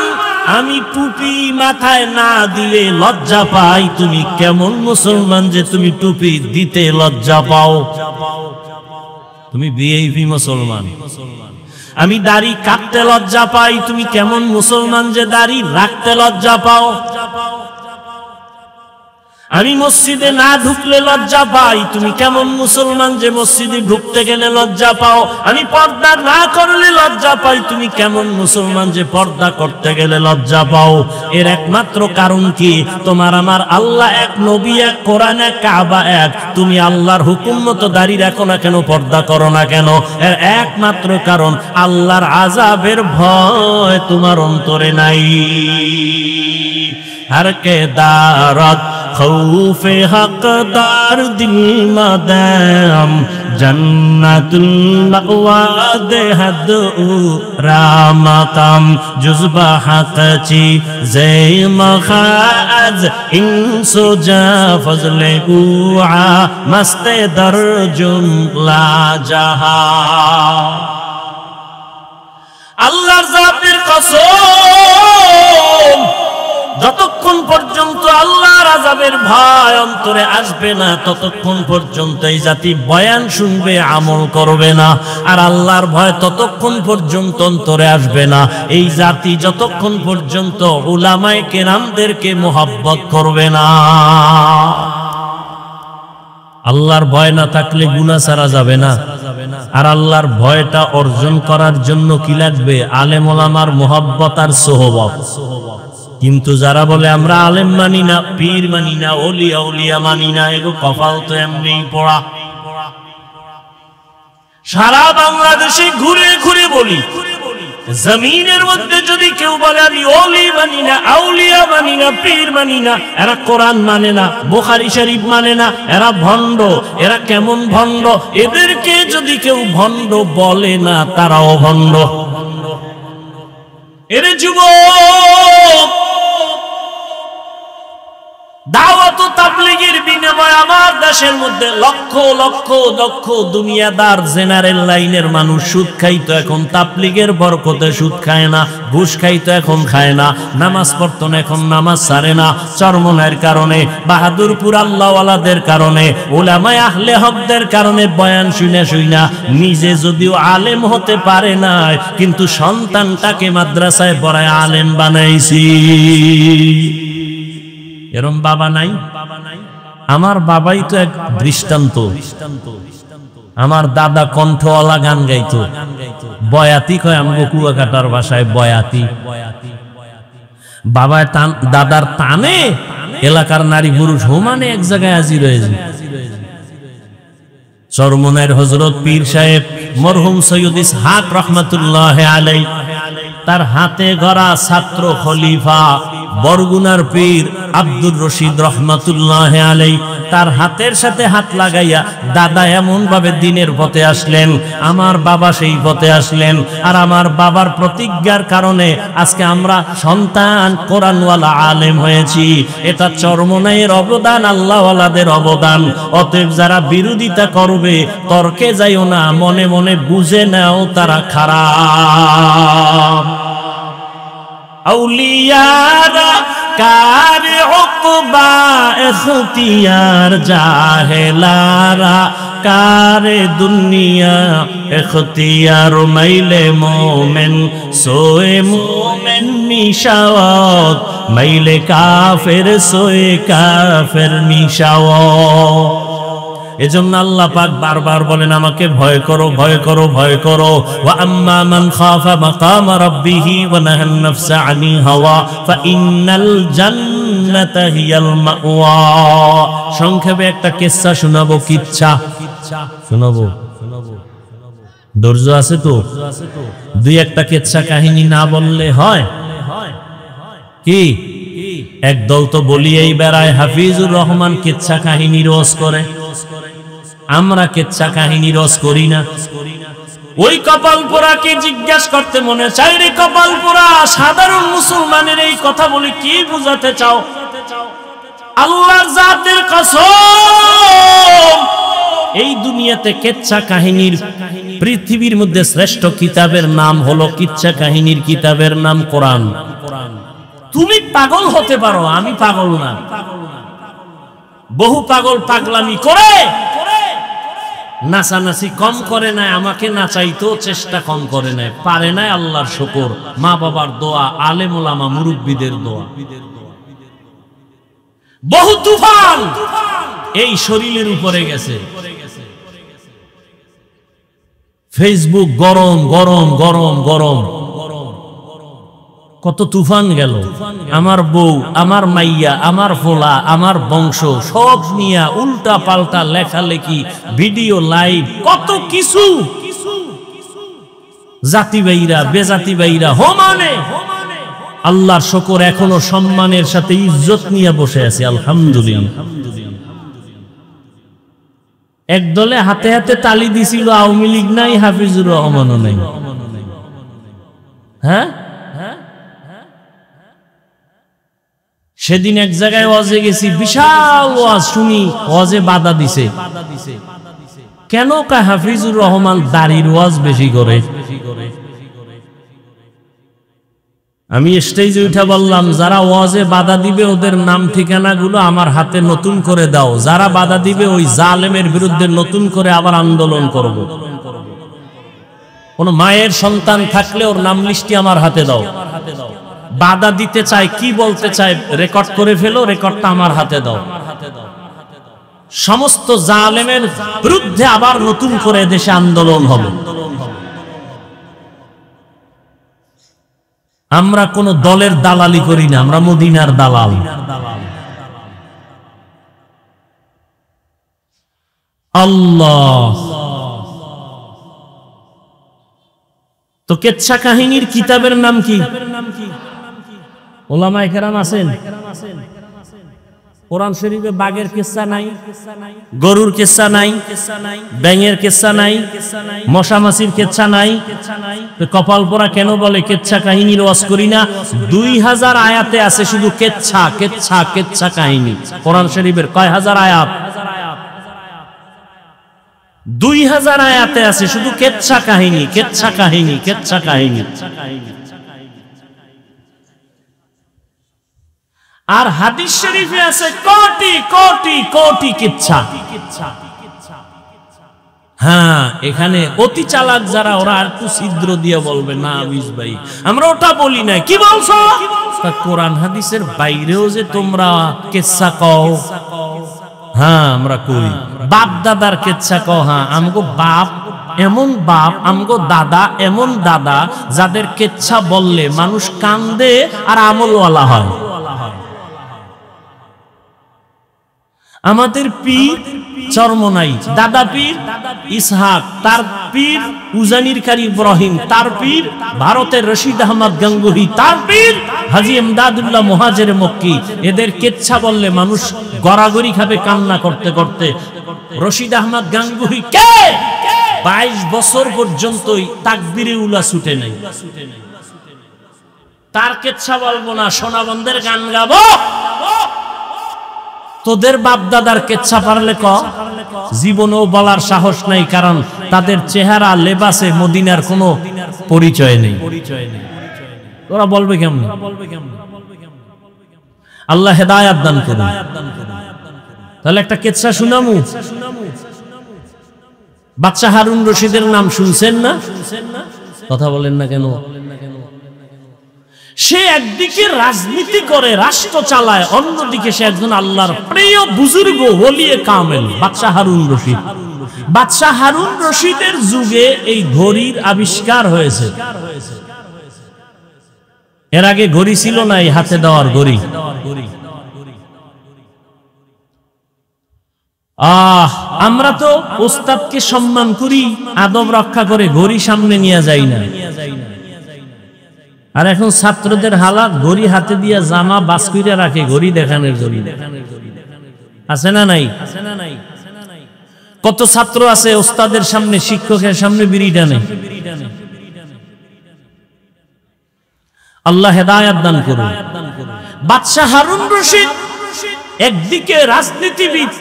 আমি টুপি মাথায় না দিলে লজ্জা পাই। তুমি কেমন মুসলমান যে তুমি টুপি দিতে লজ্জা পাও? তুমি ভিআইপি মুসলমান। আমি দাড়ি কাটতে লজ্জা পাই। তুমি কেমন মুসলমান যে দাড়ি রাখতে লজ্জা পাও? আমি মসজিদে না ঢুকলে লজ্জা পাই। তুমি কেমন মুসলমান যে মসজিদে ঢুকতে গেলে লজ্জা পাও? আমি পর্দা না করলে লজ্জা পাই। তুমি কেমন মুসলমান যে পর্দা করতে গেলে লজ্জা পাও? এর একমাত্র কারণ কি? তোমার আমার আল্লাহ এক, নবী এক, কোরআন এক, কাবা এক। তুমি আল্লাহর হুকুম মতো দাড়ি রাখো না কেন, পর্দা করো না কেন? এর একমাত্র কারণ আল্লাহর আযাবের ভয় তোমার অন্তরে নাই। हर के दारत खौफे हकदार दिल मदाम जन्नतुल मअवा देहद रामतम जुज़बा हक़ची ज़े मखाज इंसो जा फज़ले गुआ मस्ते दर जुमला जहा আল্লাহর জাতের কসম, যতক্ষণ পর্যন্ত আল্লাহর আযাবের ভয় অন্তরে আসবে না ততক্ষণ পর্যন্ত এই জাতি বয়ান শুনবে, আমল করবে না। আর আল্লাহর ভয় ততক্ষণ পর্যন্ত অন্তরে আসবে না এই জাতি যতক্ষণ পর্যন্ত উলামায়ে কেরামদেরকে মোহাব্বত করবে না। আল্লাহর ভয় না থাকলে গুনাহ ছাড়া যাবে না। আর আল্লাহর ভয়টা অর্জন করার জন্য কি লাগবে? আলেম ওলামার মোহাব্বত আর সোহবত। কিন্তু যারা বলে আমরা আলেম মানি না, পীর মানি না, ওলিয়া উলিয়া মানি না, এগো কপাল তো এমনি পড়া। সারা বাংলাদেশে ঘুরে ঘুরে বলি, জমিনের মধ্যে যদি কেউ বলে আমি ওলি মানি না, আউলিয়া মানি না, পীর মানি না, এরা কোরআন মানে না, বুখারী শরীফ মানে না, এরা ভণ্ড। এরা কেমন ভণ্ড? এদেরকে যদি কেউ ভণ্ড বলে না, তারাও ভণ্ড। এরে যুবক, দাওয়াত ও তাবলীগের বিনিময়ে আমার দেশের মধ্যে লক্ষ লক্ষ লক্ষ দুনিয়াদার জেনারেল লাইনের মানুষ সুদ খাইতো, এখন তাবলীগের বরকতে সুদ খায় না। ঘুষ খাইতো, এখন খায় না। নামাজ পড়তো না, এখন নামাজ ছাড়ে না। চরমনের কারণে, বাহাদুরপুর আল্লাহওয়ালাদের কারণে, উলামায়ে আহলে হকদের কারণে বয়ান শুনে শুইনা নিজে যদিও আলেম হতে পারে না, কিন্তু সন্তানটাকে মাদ্রাসায় পড়ায় আলেম বানাইছি। এরম বাবা নাই? আমার বাবাই তো এক দৃষ্টান্ত। আমার দাদা কণ্ঠওয়ালা গান গাইতো, বয়াতি কয় আমগো কুয়াকাটার ভাষায় বয়াতি। বাবা দাদার টানে এলাকার নারী পুরুষ হোমানে এক জায়গায় হাজির হয়েছে। চরমনের হযরত পীর সাহেব মরহুম সৈয়দ ইসহাক রহমাতুল্লাহ আলাইহি, তার হাতে গড়া ছাত্র খলিফা বরগুনার পীর আব্দুর রশিদ রহমাতুল্লাহ আলাইহি, তার হাতের সাথে হাত লাগাইয়া দাদা এমন ভাবে দিনের পথে আসলেন, আমার বাবা সেই পথে আসলেন। আর আমার বাবার প্রতিজ্ঞার কারণে আজকে আমরা সন্তান কোরআনওয়ালা আলেম হয়েছি। এটা চরমনাইয়ের অবদান, আল্লাহওয়ালাদের অবদান। অতএব যারা বিরোধিতা করবে তর্কে যাইও না, মনে মনে বুঝে নাও তারা খারাপ। আউলিয়ারা কার উকবা ইখতিয়ার, জাহেলারা কার দুনিয়া ইখতিয়ার। মাইলে মোমেন সোয়ে মোমেন নিশাওয়াত, মাইলে কাফের সোয়ে কাফের নিশাওয়াত। এজন্য আল্লাহ পাক বারবার বলেন আমাকে ভয় করো, ভয় করো, ভয় করো। ওয়া আম্মা মান খাফা মাকাম রাব্বিহি ওয়া নাহান নাফসা আনিল হাওয়া ফাইন্নাল জান্নাতা হিয়াল মাওয়া। সংক্ষেপে একটা কিসসা শোনাবো, কিচ্ছা শোনাবো, ধৈর্য আছে তো? দুই একটা কিচ্ছা কাহিনী না বললে হয় কি? একদল তো বলিয়েই বেড়ায় হাফিজুর রহমান কিচ্ছা কাহিনী রোজ করে, আমরা কিচ্ছা কাহিনী রস করি না। ওই কপাল পোড়াকে জিজ্ঞাসা করতে মনে চাই, রে কপাল পোড়া, সাধারণ মুসলমানের এই কথা বলে কি বুঝাতে চাও? আল্লাহর জাতের কসম, এই দুনিয়াতে কিচ্ছা কাহিনীর পৃথিবীর মধ্যে শ্রেষ্ঠ কিতাবের নাম হলো কিচ্ছা কাহিনীর কিতাবের নাম কোরআন। তুমি পাগল হতে পারো, আমি পাগল না। বহু পাগল পাগলামি করে নাচানাচি কম করে নাই, আমাকে নাচাইতো চেষ্টা কম করে নাই, পারে নাই। আল্লাহর শুকর, মা বাবার দোয়া, আলেম ওলামা মুরব্বিদের দোয়া। বহু তুফান এই শরীরের উপরে গেছে। ফেসবুক গরম গরম গরম গরম, কত তুফান গেল। আমার বউ, আমার মাইয়া, আমার ফোলা, আমার বংশ সব নিয়ে উল্টা পাল্টা লেখালেখি, ভিডিও লাইভ, কত কিছু। জাতি বাইরা বেজাতি বাইরা হোমানে। আল্লাহর শুকর, এখনো সম্মানের সাথে ইজ্জত নিয়ে বসে আছে, আলহামদুলিল্লাহ। একদলে হাতে হাতে তালি দিছিল, আওয়ামী লীগ নাই, হাফিজুর রহমানও নাই। হ্যাঁ, সেদিন এক জায়গায় ওয়াজে গেছি, বিশাল ওয়াজ শুনি, ওয়াজে বাধা দিছে। কেন? কা হাফিজুর রহমান দাড়ির ওয়াজ বেশি করে। আমি স্টেজে উঠে বললাম, যারা ওয়াজে বাধা দিবে ওদের নাম ঠিকানা গুলো আমার হাতে নতুন করে দাও, যারা বাধা দিবে ওই জালেমের বিরুদ্ধে নতুন করে আবার আন্দোলন করব। কোন মায়ের সন্তান থাকলে ওর নাম লিস্টি আমার হাতে দাও। বাধা দিতে চায়, কি বলতে চায় রেকর্ড করে ফেলো, রেকর্ডটা আমার হাতে দাও। সমস্ত জালেমের বিরুদ্ধে আবার নতুন করে দেশে আন্দোলন হবে। আমরা কোন দলের দালালি করি না, আমরা মদিনার দালাল। আল্লাহ। তো কিচ্ছা কাহিনীর কিতাবের নাম কি? ওলামায়ে কেরাম আছেন। কোরআন শরীফে বাঘের কিচ্ছা নাই, গরুর কিচ্ছা নাই, ব্যাঙের কিচ্ছা নাই, মশা মাছির কিচ্ছা নাই। কপাল পোড়া কেন বলে কিচ্ছা কাহিনীর ওয়াজ করি না? 2000 আয়াতে আছে শুধু কিচ্ছা কিচ্ছা কিচ্ছা কাহিনী। কোরআন শরীফের কয় হাজার আয়াত? 2000 আয়াতে আছে শুধু কিচ্ছা কাহিনী, কিচ্ছা কাহিনী, কিচ্ছা কাহিনী। আর হাদিস শরীফে আছে কোটি কোটি কোটি কিচ্ছা। হ্যাঁ, এখানে অতি চালাক যারা, ওরা আর একটু ছিদ্র দিয়ে বলবে, না আবিস ভাই আমরা ওটা বলি না। কি বলছো? কোরআন হাদিসের বাইরেও যে তোমরা কিচ্ছা কও, হ্যাঁ আমরা করি। বাপ দাদার কেচ্ছা কও, হ্যাঁ আমগো বাপ এমন বাপ, আমগো দাদা এমন দাদা, যাদের কেচ্ছা বললে মানুষ কান্দে আর আমলওয়ালা হয়। আমাদের পীর চরমনাই, দাদা পীর ইসহাক, তার পীর উজানির কারি ইব্রাহিম, তার পীর ভারতের রশিদ আহমদ গঙ্গুহি, তার পীর হাজী ইমদাদুল্লাহ মুহাজির মক্কি। এদের কেচ্ছা বললে মানুষ গড়াগড়ি খাবে কান্না করতে করতে। রশিদ আহমদ গঙ্গুহি কে 22 বছর পর্যন্তই তাকবীরে উলা ছুটে নাই। তার কেচ্ছা বলবো না, সোনাবন্ধের গান গাবো। তোদের বাপ দাদার কেচ্ছা পারলে ক, জীবনেও বলার সাহস নাই, কারণ তাদের চেহারা লেবাসে মদিনার কোনো পরিচয় নেই। তোরা বলবে কেমন? আল্লাহ হেদায়াত দান করুন। তাহলে একটা কেচ্ছা শুনামু। বাদশা হারুন রশিদের নাম শুনছেন না? কথা বলেন না কেন? সে একদিকে রাজনীতি করে, রাষ্ট্র চালায়, অন্যদিকে সে একজন আল্লাহর প্রিয় বুজুর্গ ওলিয়ে কামেল, বাদশা হারুন রশিদ। বাদশা হারুন রশিদের যুগে এই ঘড়ির আবিষ্কার হয়েছে। এর আগে ঘড়ি ছিল না, এই হাতে দেওয়ার ঘড়ি। আমরা তো ওস্তাদকে সম্মান করি, আদব রক্ষা করে ঘড়ি সামনে নিয়ে যাই না। আর এখন ছাত্রদের হালাত, ঘড়ি হাতে দিয়া জামা বাস কইরা রাখে ঘড়ি দেখানোর জন্য। আছে না নাই? কত ছাত্র আছে ওস্তাদের সামনে, শিক্ষকের সামনে বিড়ি টানে। আল্লাহ হেদায়াত দান করুন। বাদশা হারুন রশিদ একদিকে রাজনীতিবিদ,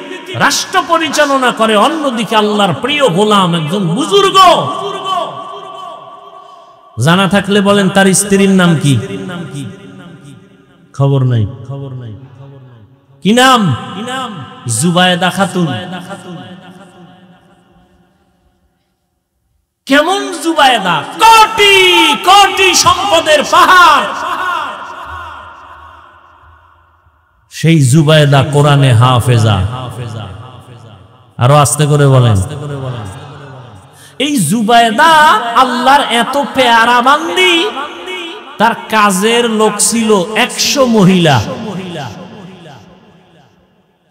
রাষ্ট্র পরিচালনা করে, অন্যদিকে আল্লাহর প্রিয় গোলাম, একজন বুজুর্গ। জানা থাকলে বলেন তার স্ত্রীর নাম কি? খবর নাই। কি নাম? জুবায়েদা খাতুন। কেমন জুবায়েদা? কোটি কোটি সম্পদের পাহাড়। সেই জুবায়েদা কোরআনে হাফেজা। আরো আস্তে করে বলেন। এই জুবায়েদা আল্লাহর এত পেয়ারা বান্দি, তার কাজের লোক ছিল 100 মহিলা।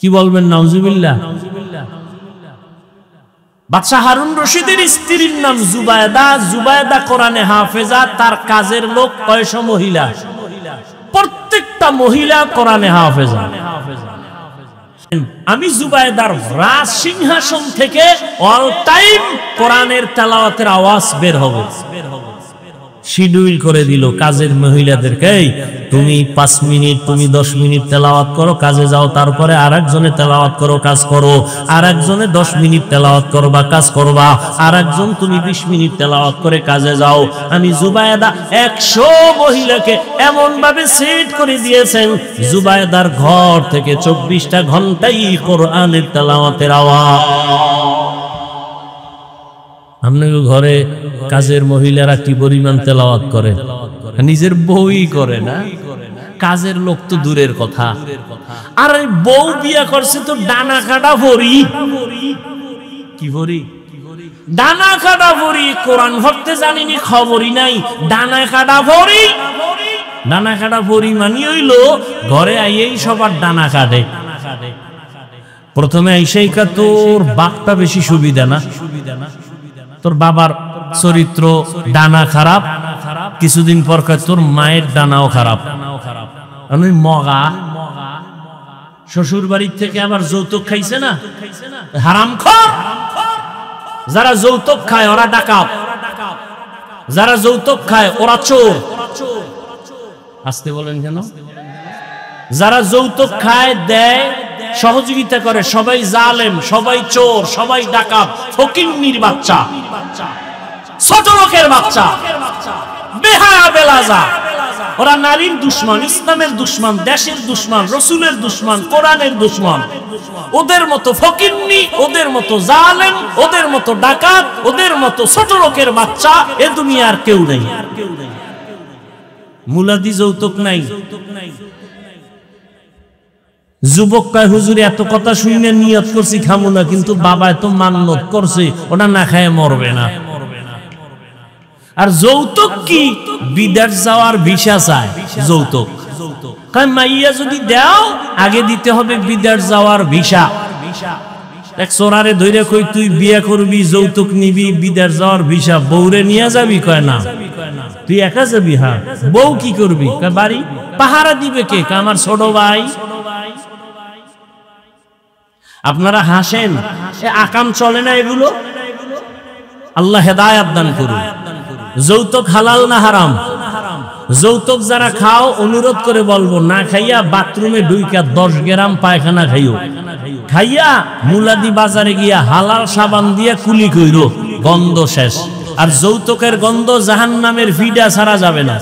কি বলবেন? নাউজুবিল্লাহ। বাদশা হারুন রশিদের স্ত্রীর নাম জুবায়েদা। জুবায়েদা কোরআনে হাফেজা, তার কাজের লোক 100 মহিলা। প্রত্যেকটা মহিলা কোরআনে হাফেজা। আমি জুবায়েদার রাজ সিংহাসন থেকে অল টাইম কোরআনের তেলাওয়াতের আওয়াজ বের হবে। শিডিউল করে দিল কাজের মহিলাদেরকে, তুমি 5 মিনিট, তুমি 10 মিনিট তেলাওয়াত করো, কাজে যাও। তারপরে আরেকজনে তেলাওয়াত করো, কাজ করো। আরেকজনে 10 মিনিট তেলাওয়াত করবা, কাজ করবা। আরেকজন তুমি 20 মিনিট তেলাওয়াত করে কাজে যাও। আমি জুবায়েদা 100 মহিলাকে এমন ভাবে সেট করে দিয়েছেন, জুবায়েদার ঘর থেকে 24টা ঘন্টাই কোরআনের তেলাওয়াতের আওয়াজ। আপনার ঘরে কাজের মহিলারা কি পরিমাণ তেলাওয়াত করে? নিজের বউই করে না, কাজের লোক তো দূরের কথা। আর বউ বিয়া করছে তো ডানা কাটা ভরি। কি ভরি? ডানা কাটা ভরি। কোরআন পড়তে জানিনি, খবরই নাই। ডানা কাটা ভরি। ডানা কাটা ভরি মানে হইল ঘরে আইয়েই সবার ডানা কাটে। প্রথমে আইসাই কা তোর বাপটা বেশি সুবিধা না, তোর বাবার চরিত্র ডানা খারাপ। কিছুদিন পর তোর মায়ের ডানাও খারাপ। আমি মগা শ্বশুর বাড়ির থেকে আবার যৌতুক খাইছে না, হারামখোর। যারা যৌতুক খায় ওরা ডাকাত, যারা যৌতুক খায় ওরা চোর। আসতে বলেন কেন? যারা যৌতুক খায়, দেয়, সহযোগিতা করে, সবাই জালেম, সবাই চোর, সবাই ডাকাত, ফকিন্নির বাচ্চা, ছোট লোকের বাচ্চা, বেহায়া বেলাজা। ওরা নারীর দুশমন, ইসলামের দুশমন, দেশের দুশমন, রসুলের দুশমন, কোরআনের দুশমন। ওদের মতো ফকিন্নি, ওদের মতো জালেম, ওদের মতো ডাকাত, ওদের মতো ছোট লোকের বাচ্চা এ দুনিয়ার কেউ নেই। মুলাদি যৌতুক নাই। যুবক কয় হুজুর এত কথা শুনে নিয়ত করছি খামু না, কিন্তু বাবা এত মান্নত করছে ওটা না খায় মরবে না। আর যৌতুক কি? বিদেশ যাওয়ার ভিসা চায় যৌতুক। কয় মাইয়া যদি দাও আগে দিতে হবে বিদেশ যাওয়ার ভিসা। এক সোনারে ধইরা কই তুই বিয়ে করবি, যৌতুক নিবি, বিদেশ যাওয়ার ভিসা, বউরে নিয়ে যাবি? কয় না। তুই একা যাবি? হ্যাঁ। বউ কি করবি? কয় বাড়ি। পাহারা দিবে কে? কয় আমার ছোট ভাই। আপনারা হাসেন, আকাম চলে না এগুলো? আল্লাহ হেদায়েত দান করুন। যৌতুক হালাল না হারাম? যৌতুক যারা খাও অনুরোধ করে বলবো, না খাইয়া বাথরুমে ঢুইকা 10 গ্রাম পায়খানা খাইও, খাইয়া মুলাদি বাজারে গিয়া হালাল সাবান দিয়া কুলি কইরো, গন্ধ শেষ। আর যৌতুকের গন্ধ জাহান্নামের ফিডা ছাড়া যাবে না।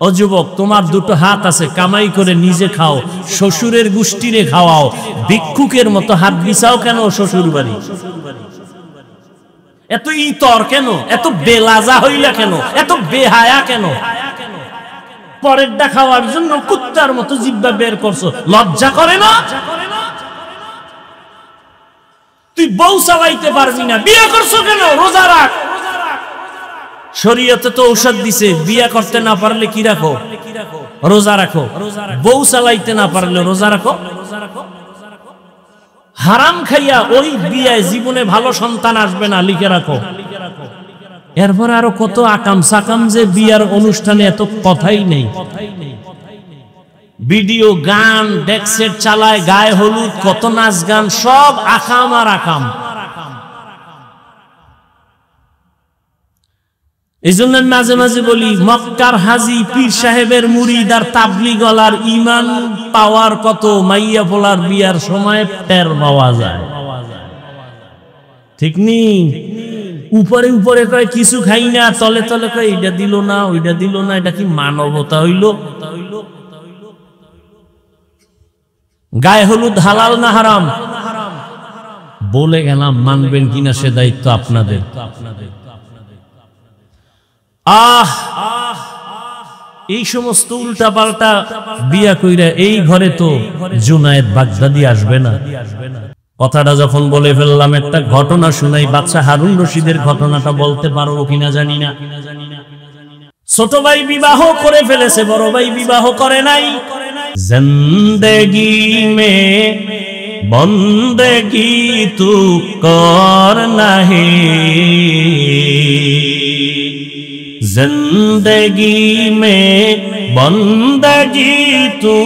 ও যুবক, তোমার দুটো হাত আছে, কামাই করে নিজে খাও, শ্বশুরের গোষ্ঠীরে খাওয়াও। ভিক্ষুকের মতো হাত বিছাও কেন শ্বশুর বাড়ি? এত ইতর কেন? এত বেলাজা হইলা কেন? এত বেহায়া কেন? পরেরটা খাওয়ার জন্য কুত্তার মতো জিহ্বা বের করছো, লজ্জা করে না? তুই বউ চালাইতে পারবি না, বিয়ে করছো কেন? রোজা রাখ। শরীয়তে তো ঔষধ দিছে, বিয়ে করতে না পারলে কি রাখো? রোজা রাখো। বউ চালাইতে না পারলে রোজা রাখো। হারাম খাইয়া ওই বিয়ায় জীবনে ভালো সন্তান আসবে না, লিখে রাখো। এরপর আরো কত আকাম সাকাম যে বিয়ার অনুষ্ঠানে এত কথাই নেই। ভিডিও গান ডেক্সেট চালায়, গায়ে হলুদ, কত নাচ গান, সব আকাম আর আকাম। এই জন্য মাঝে মাঝে বলি, মক্কার হাজি, পীর সাহেবের মুরিদ আর তাবলিগলার ইমান পাওয়ার কত মাইয়া পোলার বিয়ার সময় টের পাওয়া যায়। ঠিক নি? উপরে উপরে কয় কিছু খাই না, তলে তলে কয় এটা দিল না, ওইটা দিল না। এটা কি মানবতা হইল? গায়ে হলুদ হালাল না হারাম? বলে গেলাম, মানবেন কিনা সে দায়িত্ব আপনাদের। এই সমস্ত উল্টা পাল্টা বিয়া কইরা এই ঘরে তো জুনায়েদ বাগদাদি আসবে না। কথাটা যখন বলে ফেললাম, একটা ঘটনা শুনাই। বাদশা হারুন রশিদের ঘটনাটা বলতে পারবো কিনা জানি না। ছোট ভাই বিবাহ করে ফেলেছে, বড় ভাই বিবাহ করে নাই। জিন্দেগি মে বন্দেগি তু করনা হে, जिंदगी में बंदगी तू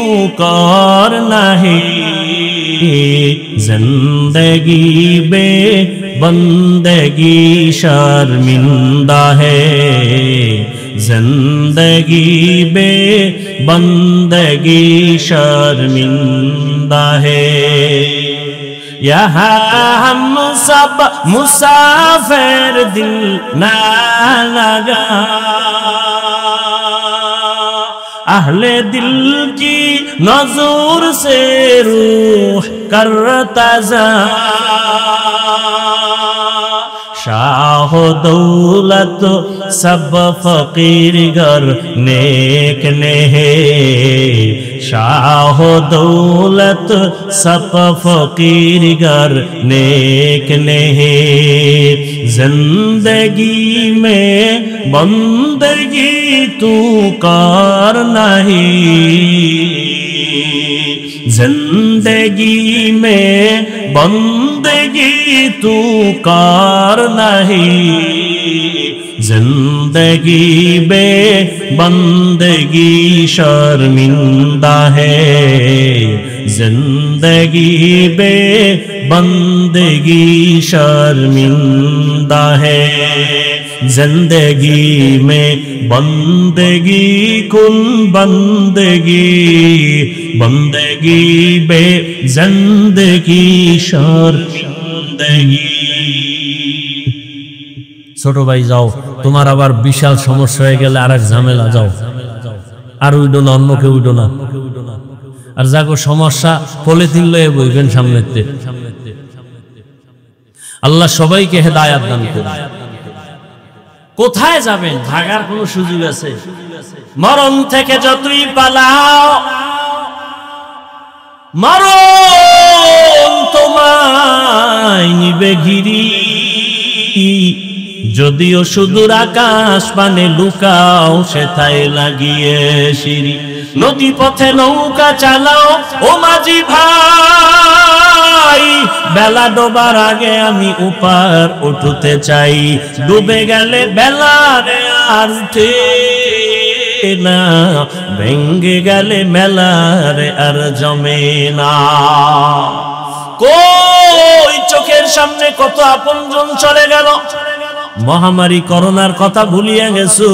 करना है, जिंदगी में बंदगी शर्मिंदा है, जिंदगी में बंदगी शर्मिंदा है। यहाँ हम सब मुसाफिर, दिल ना लगा अहले दिल की नजर से रूह करता जा, शाह दौलत सब फकीर गर नेक ने है, शाह दौलत सब फकीर गर नेक ने है, जिंदगी में बंदगी तू करना है, जिंदगी में बंदगी तू करना है, जिंदगी बे बंदगी शर्मिंदा है, जिंदगी बे बंदगी शर्मिंदा है, जिंदगी में बंदगी कुन बंदगी, बंदगी बे जिंदगी शर्मिंदगी। ছোট ভাই যাও, তোমার আবার বিশাল সমস্যা হয়ে গেলে আরেক ঝামেলা, যাও আর উইডো না, অন্য কেউ উইডো না। আর যাগো সমস্যা পলিথিন লয়ে বইবেন সামনেতে। আল্লাহ সবাইকে হেদায়াত দান করুন। কোথায় যাবেন? ভাগার কোনো সুযোগ আছে? মরণ থেকে যতই পালাও মারণ তোমায় নিবে ঘিরি, যদিও সুদূর আকাশ পানে লুকাও সেথায় লাগিয়ে সিঁড়ি। নদী পথে নৌকা চালাও ও মাঝি ভাই, বেলা ডোবার আগে আমি উপার উঠতে চাই। ডুবে গেলে বেলা রে আর উঠে না, ভেঙ্গে গেলে মেলা রে আর জমে না। কই চোখের সামনে কত আপনজন চলে গেল, মহামারী করোনার কথা ভুলিয়ে গেছো,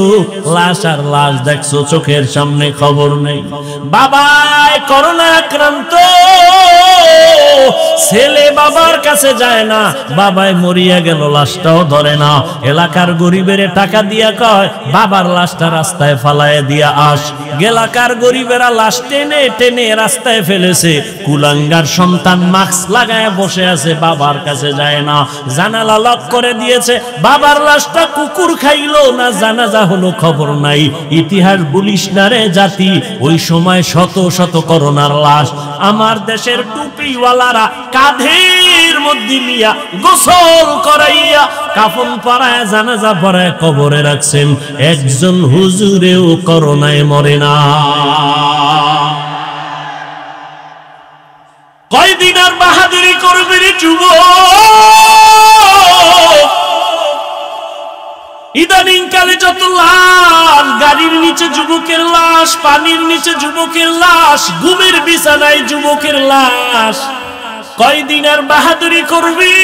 লাশ আর লাশ দেখছো, চোখের সামনে খবর নেই। বাবাই করোনা আক্রান্ত, ছেলে বাবার কাছে যায় না, বাবাই মরিয়া গেল লাশটাও ধরে না। এলাকার গরিবের টাকা দিয়া কয় বাবার লাশটা রাস্তায় ফালায় দিয়া আস। এলাকার গরিবেরা লাশ টেনে টেনে রাস্তায় ফেলেছে, কুলাঙ্গার সন্তান মাস্ক লাগায় বসে আছে, বাবার কাছে যায় না। জানালা লক করে দিয়েছে, বাবার লাশটা কুকুর খাইলো না জানাজা হলো খবর নাই। ইতিহাস বলিস না রে জাতি, ওই সময় শত শত করোনার লাশ আমার দেশের টুপিওয়ালারা কাঁধের মধ্যে নিয়া গোসল করাইয়া কাফন পরায় জানাজা পরায় কবরে রাখছেন। একজন হুজুরেও করোনায় মরে না। কয়দিন আর বাহাদুরি করবে রে যুবক? ইদানিং কালে যত লাশ, গাড়ির নিচে যুবকের লাশ, পানির নিচে যুবকের লাশ, ঘুমের বিছানায় যুবকের লাশ। কয়দিন আর বাহাদুরি করবি?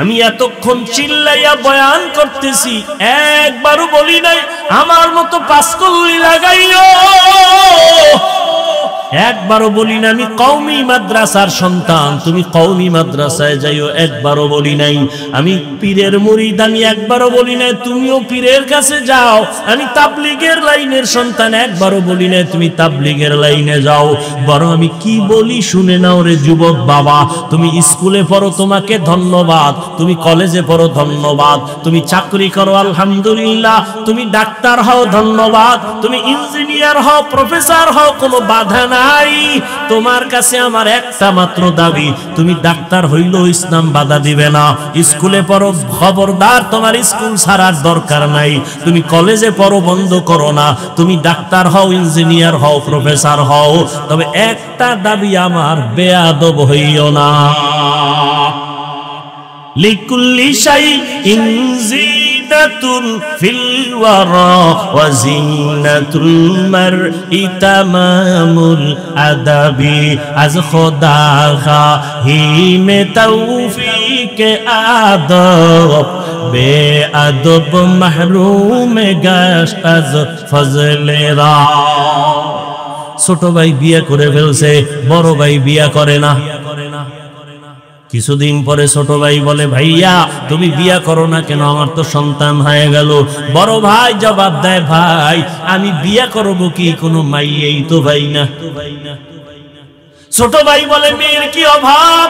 আমি এতক্ষণ চিল্লাইয়া বয়ান করতেছি, একবারও বলি নাই আমার মতো পাঁচকল্লি লাগাইও, একবারও বলি না আমি কওমি মাদ্রাসার সন্তান তুমি কওমি মাদ্রাসায় যাইও, একবারও বলি নাই আমি পীরের মুরিদ, আমি একবারও বলি নাই তুমিও পীরের কাছে যাও। আমি তাবলীগের লাইনের সন্তান, একবারও বলি নাই তুমি তাবলীগের লাইনে যাও। বরং আমি কি বলি শুনে নাও রে যুবক বাবা, তুমি স্কুলে পড়ো তোমাকে ধন্যবাদ, তুমি কলেজে পড়ো ধন্যবাদ, তুমি চাকরি করো আলহামদুলিল্লাহ, তুমি ডাক্তার হও ধন্যবাদ, তুমি ইঞ্জিনিয়ার হও প্রফেসর হও কোনো বাধা নাই। তোমার কাছে আমার একটা মাত্র দাবি, তুমি ডাক্তার হইলেও ইসলাম বাধা দিবে না। স্কুলে পড়ো খবরদার, তোমার স্কুল ছাড়ার দরকার নাই। তুমি কলেজে পড়ো বন্ধ করো না, তুমি ডাক্তার হও ইঞ্জিনিয়ার হও প্রফেসর হও, তবে একটা দাবি আমার, বেয়াদব হইও না। লিকুল্লি শাইইন জিনাতুন ফিল ওয়ারা ওয়া জিনাতুল মারই তামামুল আদাবি। আজ খোদা খাহিমে তৌফিক আদব, বেআদব মাহরুম গাশ আজ ফজলেরা। ছোট ভাই বিয়ে করে ফেলছে, বড় ভাই বিয়ে করে না। কিছুদিন পরে ছোট ভাই বলে, ভাইয়া তুমি বিয়া করো না কেন, আমার তো সন্তান হয়ে গেল। বড় ভাই জবাব দেয়, ভাই আমি বিয়া করবো কি, কোনো মাইয়েই তো ভাই না। ছোট ভাই বলে, মেয়ের কি অভাব?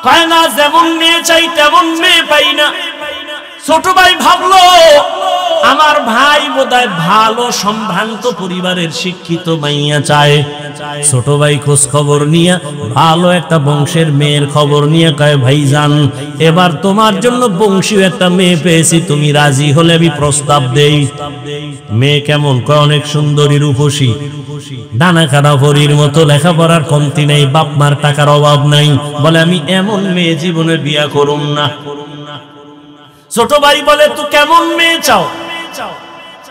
কয় না, যেমন মেয়ে চাই তেমন মেয়ে পাই না। ছোট ভাই ভাবলো আমার ভাই বোধহয় ভালো সম্ভ্রান্ত পরিবারের শিক্ষিত মাইয়া চায়। ছোট ভাই খোঁজ খবর নিয়ে ভালো একটা বংশের মেয়ের খবর নিয়ে কয়, ভাইজান এবার তোমার জন্য বংশীয় একটা মেয়ে পেয়েছি, তুমি রাজি হলে আমি প্রস্তাব দেই। মেয়ে কেমন? কয় অনেক সুন্দরী রূপসী, ডানা কাটা পরীর মতো, লেখাপড়ার কমতি নেই, বাপ মার টাকার অভাব নাই। বলে আমি এমন মেয়ে জীবনে বিয়া করুম না। ছোট ভাই বলে, তুই কেমন মেয়ে চাও?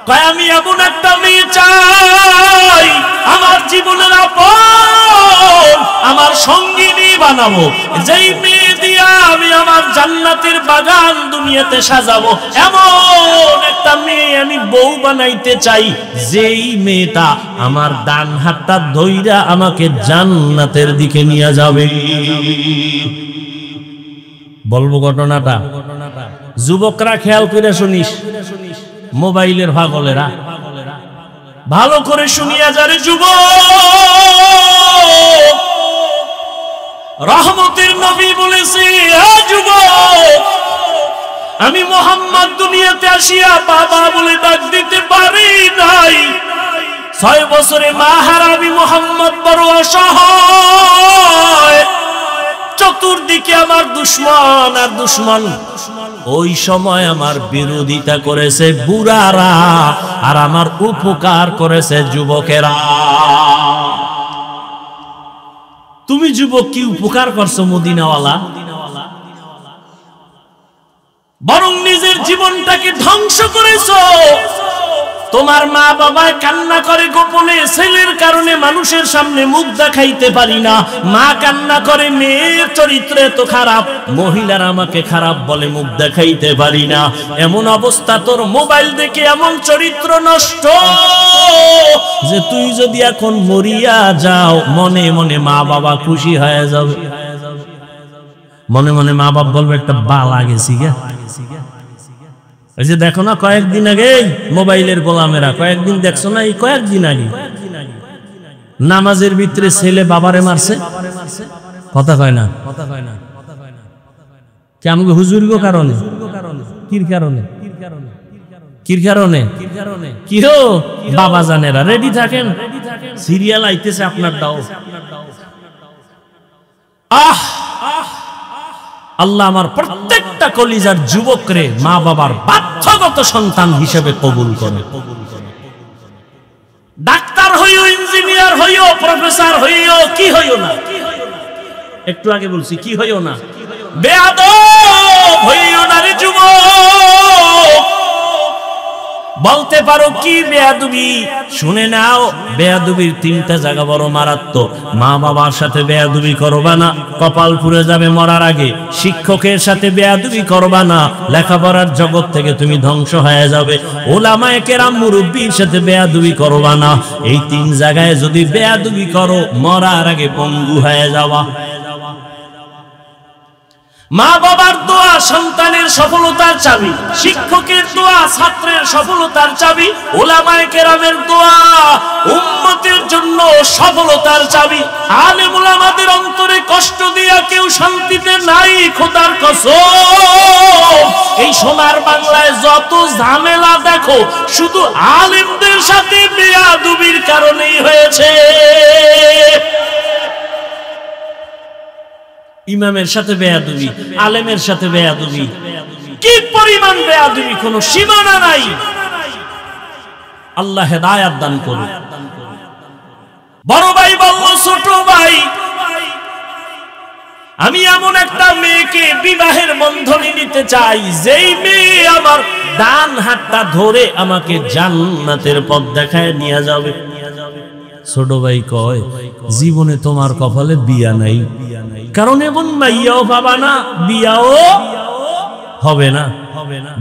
কয় আমি এমন একটা মেয়ে চাই আমার জীবনের আপন, আমার সঙ্গিনী বানাবো, যেই মেয়ে দিয়া আমি আমার জান্নাতের বাগান দুনিয়াতে সাজাবো। এমন একটা মেয়ে আমি বউ বানাইতে চাই, যেই মেয়েটা আমার ডান হাতটা ধইরা আমাকে জান্নাতের দিকে নিয়ে যাবে। বলবো ঘটনাটা, যুবকরা খেয়াল করে শুনিস, মোবাইলের পাগলেরা ভালো করে শুনিয়া যারে যুবক। রহমতের নবী বলেছে, হে যুবক আমি মুহাম্মদ দুনিয়াতে আসিয়া বাবা বলে ডাক দিতে পারি নাই, 6 বছরে মা হারাবি মোহাম্মদ বড় অসহায়, চতুর্দিকে আমার দুশ্মন আর দুশ্মন। ওই সময় আমার বিরোধিতা করেছে বুড়ারা, আর আমার উপকার করেছে যুবকেরা। তুমি যুবক কি উপকার করছো মদিনাওয়ালা? বরং নিজের জীবনটাকে ধ্বংস করেছো। তোমার মা বাবায় কান্না করে গোপনে, ছেলের কারণে মানুষের সামনে মুখ দেখাইতে পারি না। মা কান্না করে মেয়ের চরিত্র এত খারাপ, মহিলারা আমাকে খারাপ বলে, মুখ দেখাইতে পারি না। এমন অবস্থা, তোর মোবাইল দেখে এমন চরিত্র নষ্ট যে তুই যদি এখন মরিয়া যাও, মনে মনে মা বাবা খুশি হয়ে যাবে। মনে মনে মা বাবা বলবে একটা বালা গেছি গা। ওই যে দেখো না কয়েকদিন আগে মোবাইলের গোলামেরা, কয়েকদিন দেখছো না, এই কয়েকদিন আগে নামাজের ভিতরে ছেলে বাবারে মারছে। কথা কয় না, কি আমাকে হুজুরগো কারণে? কির কারণে? কির কারণে? কি হো বাবা জানেরা রেডি থাকেন, সিরিয়াল আইতেছে আপনার দাও। আল্লাহ আমার প্রত্যেকটা কলিজার যুবকরে মা বাবার বাধ্যগত সন্তান হিসেবে কবুল করে। ডাক্তার হইও, ইঞ্জিনিয়ার হইও, প্রফেসর হইও, কি হইও না, একটু আগে বলছি কি হইও না, বেয়াদব হইও না রে যুবক। বলতে পারো কি বেয়াদবি? শুনে নাও, বেয়াদবির 3টা জায়গা বড় মারাত্মক। মা বাবার সাথে বেয়াদবি করবা না, কপাল পুড়ে যাবে মরার আগে। শিক্ষকের সাথে বেয়াদবি করবা না, লেখাপড়ার জগৎ থেকে তুমি ধ্বংস হয়ে যাবে। ওলামায়ে কেরাম মুরব্বির সাথে বেয়াদবি করবা না। এই 3 জায়গায় যদি বেয়াদবি করো, মরার আগে পঙ্গু হয়ে যাওয়া। মা বাবার দোয়া সন্তানের সফলতার চাবি, শিক্ষকের দোয়া ছাত্রের সফলতার চাবি, উলামায়ে কেরামের দোয়া উম্মতের জন্য সফলতার চাবি। আলেম উলামাদের অন্তরে কষ্ট দিয়া কেউ শান্তিতে নাই, খোদার কসম। এই সোনার বাংলায় যত ঝামেলা দেখো, শুধু আলেমদের সাথে বেয়াদবির কারণেই হয়েছে। ইমামের সাথে বেয়াদবি, আলেমের সাথে বেয়াদবি, কি পরিমাণ বেয়াদবি, কোনো সীমানা নাই। আল্লাহ হেদায়েত দান করুন। বড় ভাই বলল, ছোট ভাই আমি এমন একটা মেয়েকে বিবাহের বন্ধনে নিতে চাই, যেই মেয়ে আমার ডান হাতটা ধরে আমাকে জান্নাতের পথ দেখায় নিয়ে যাবে। ছোট ভাই কয়, জীবনে তোমার কপালে বিয়া নাই, কারণ এবং মাইয়াও পাবা না, বিয়াও হবে না।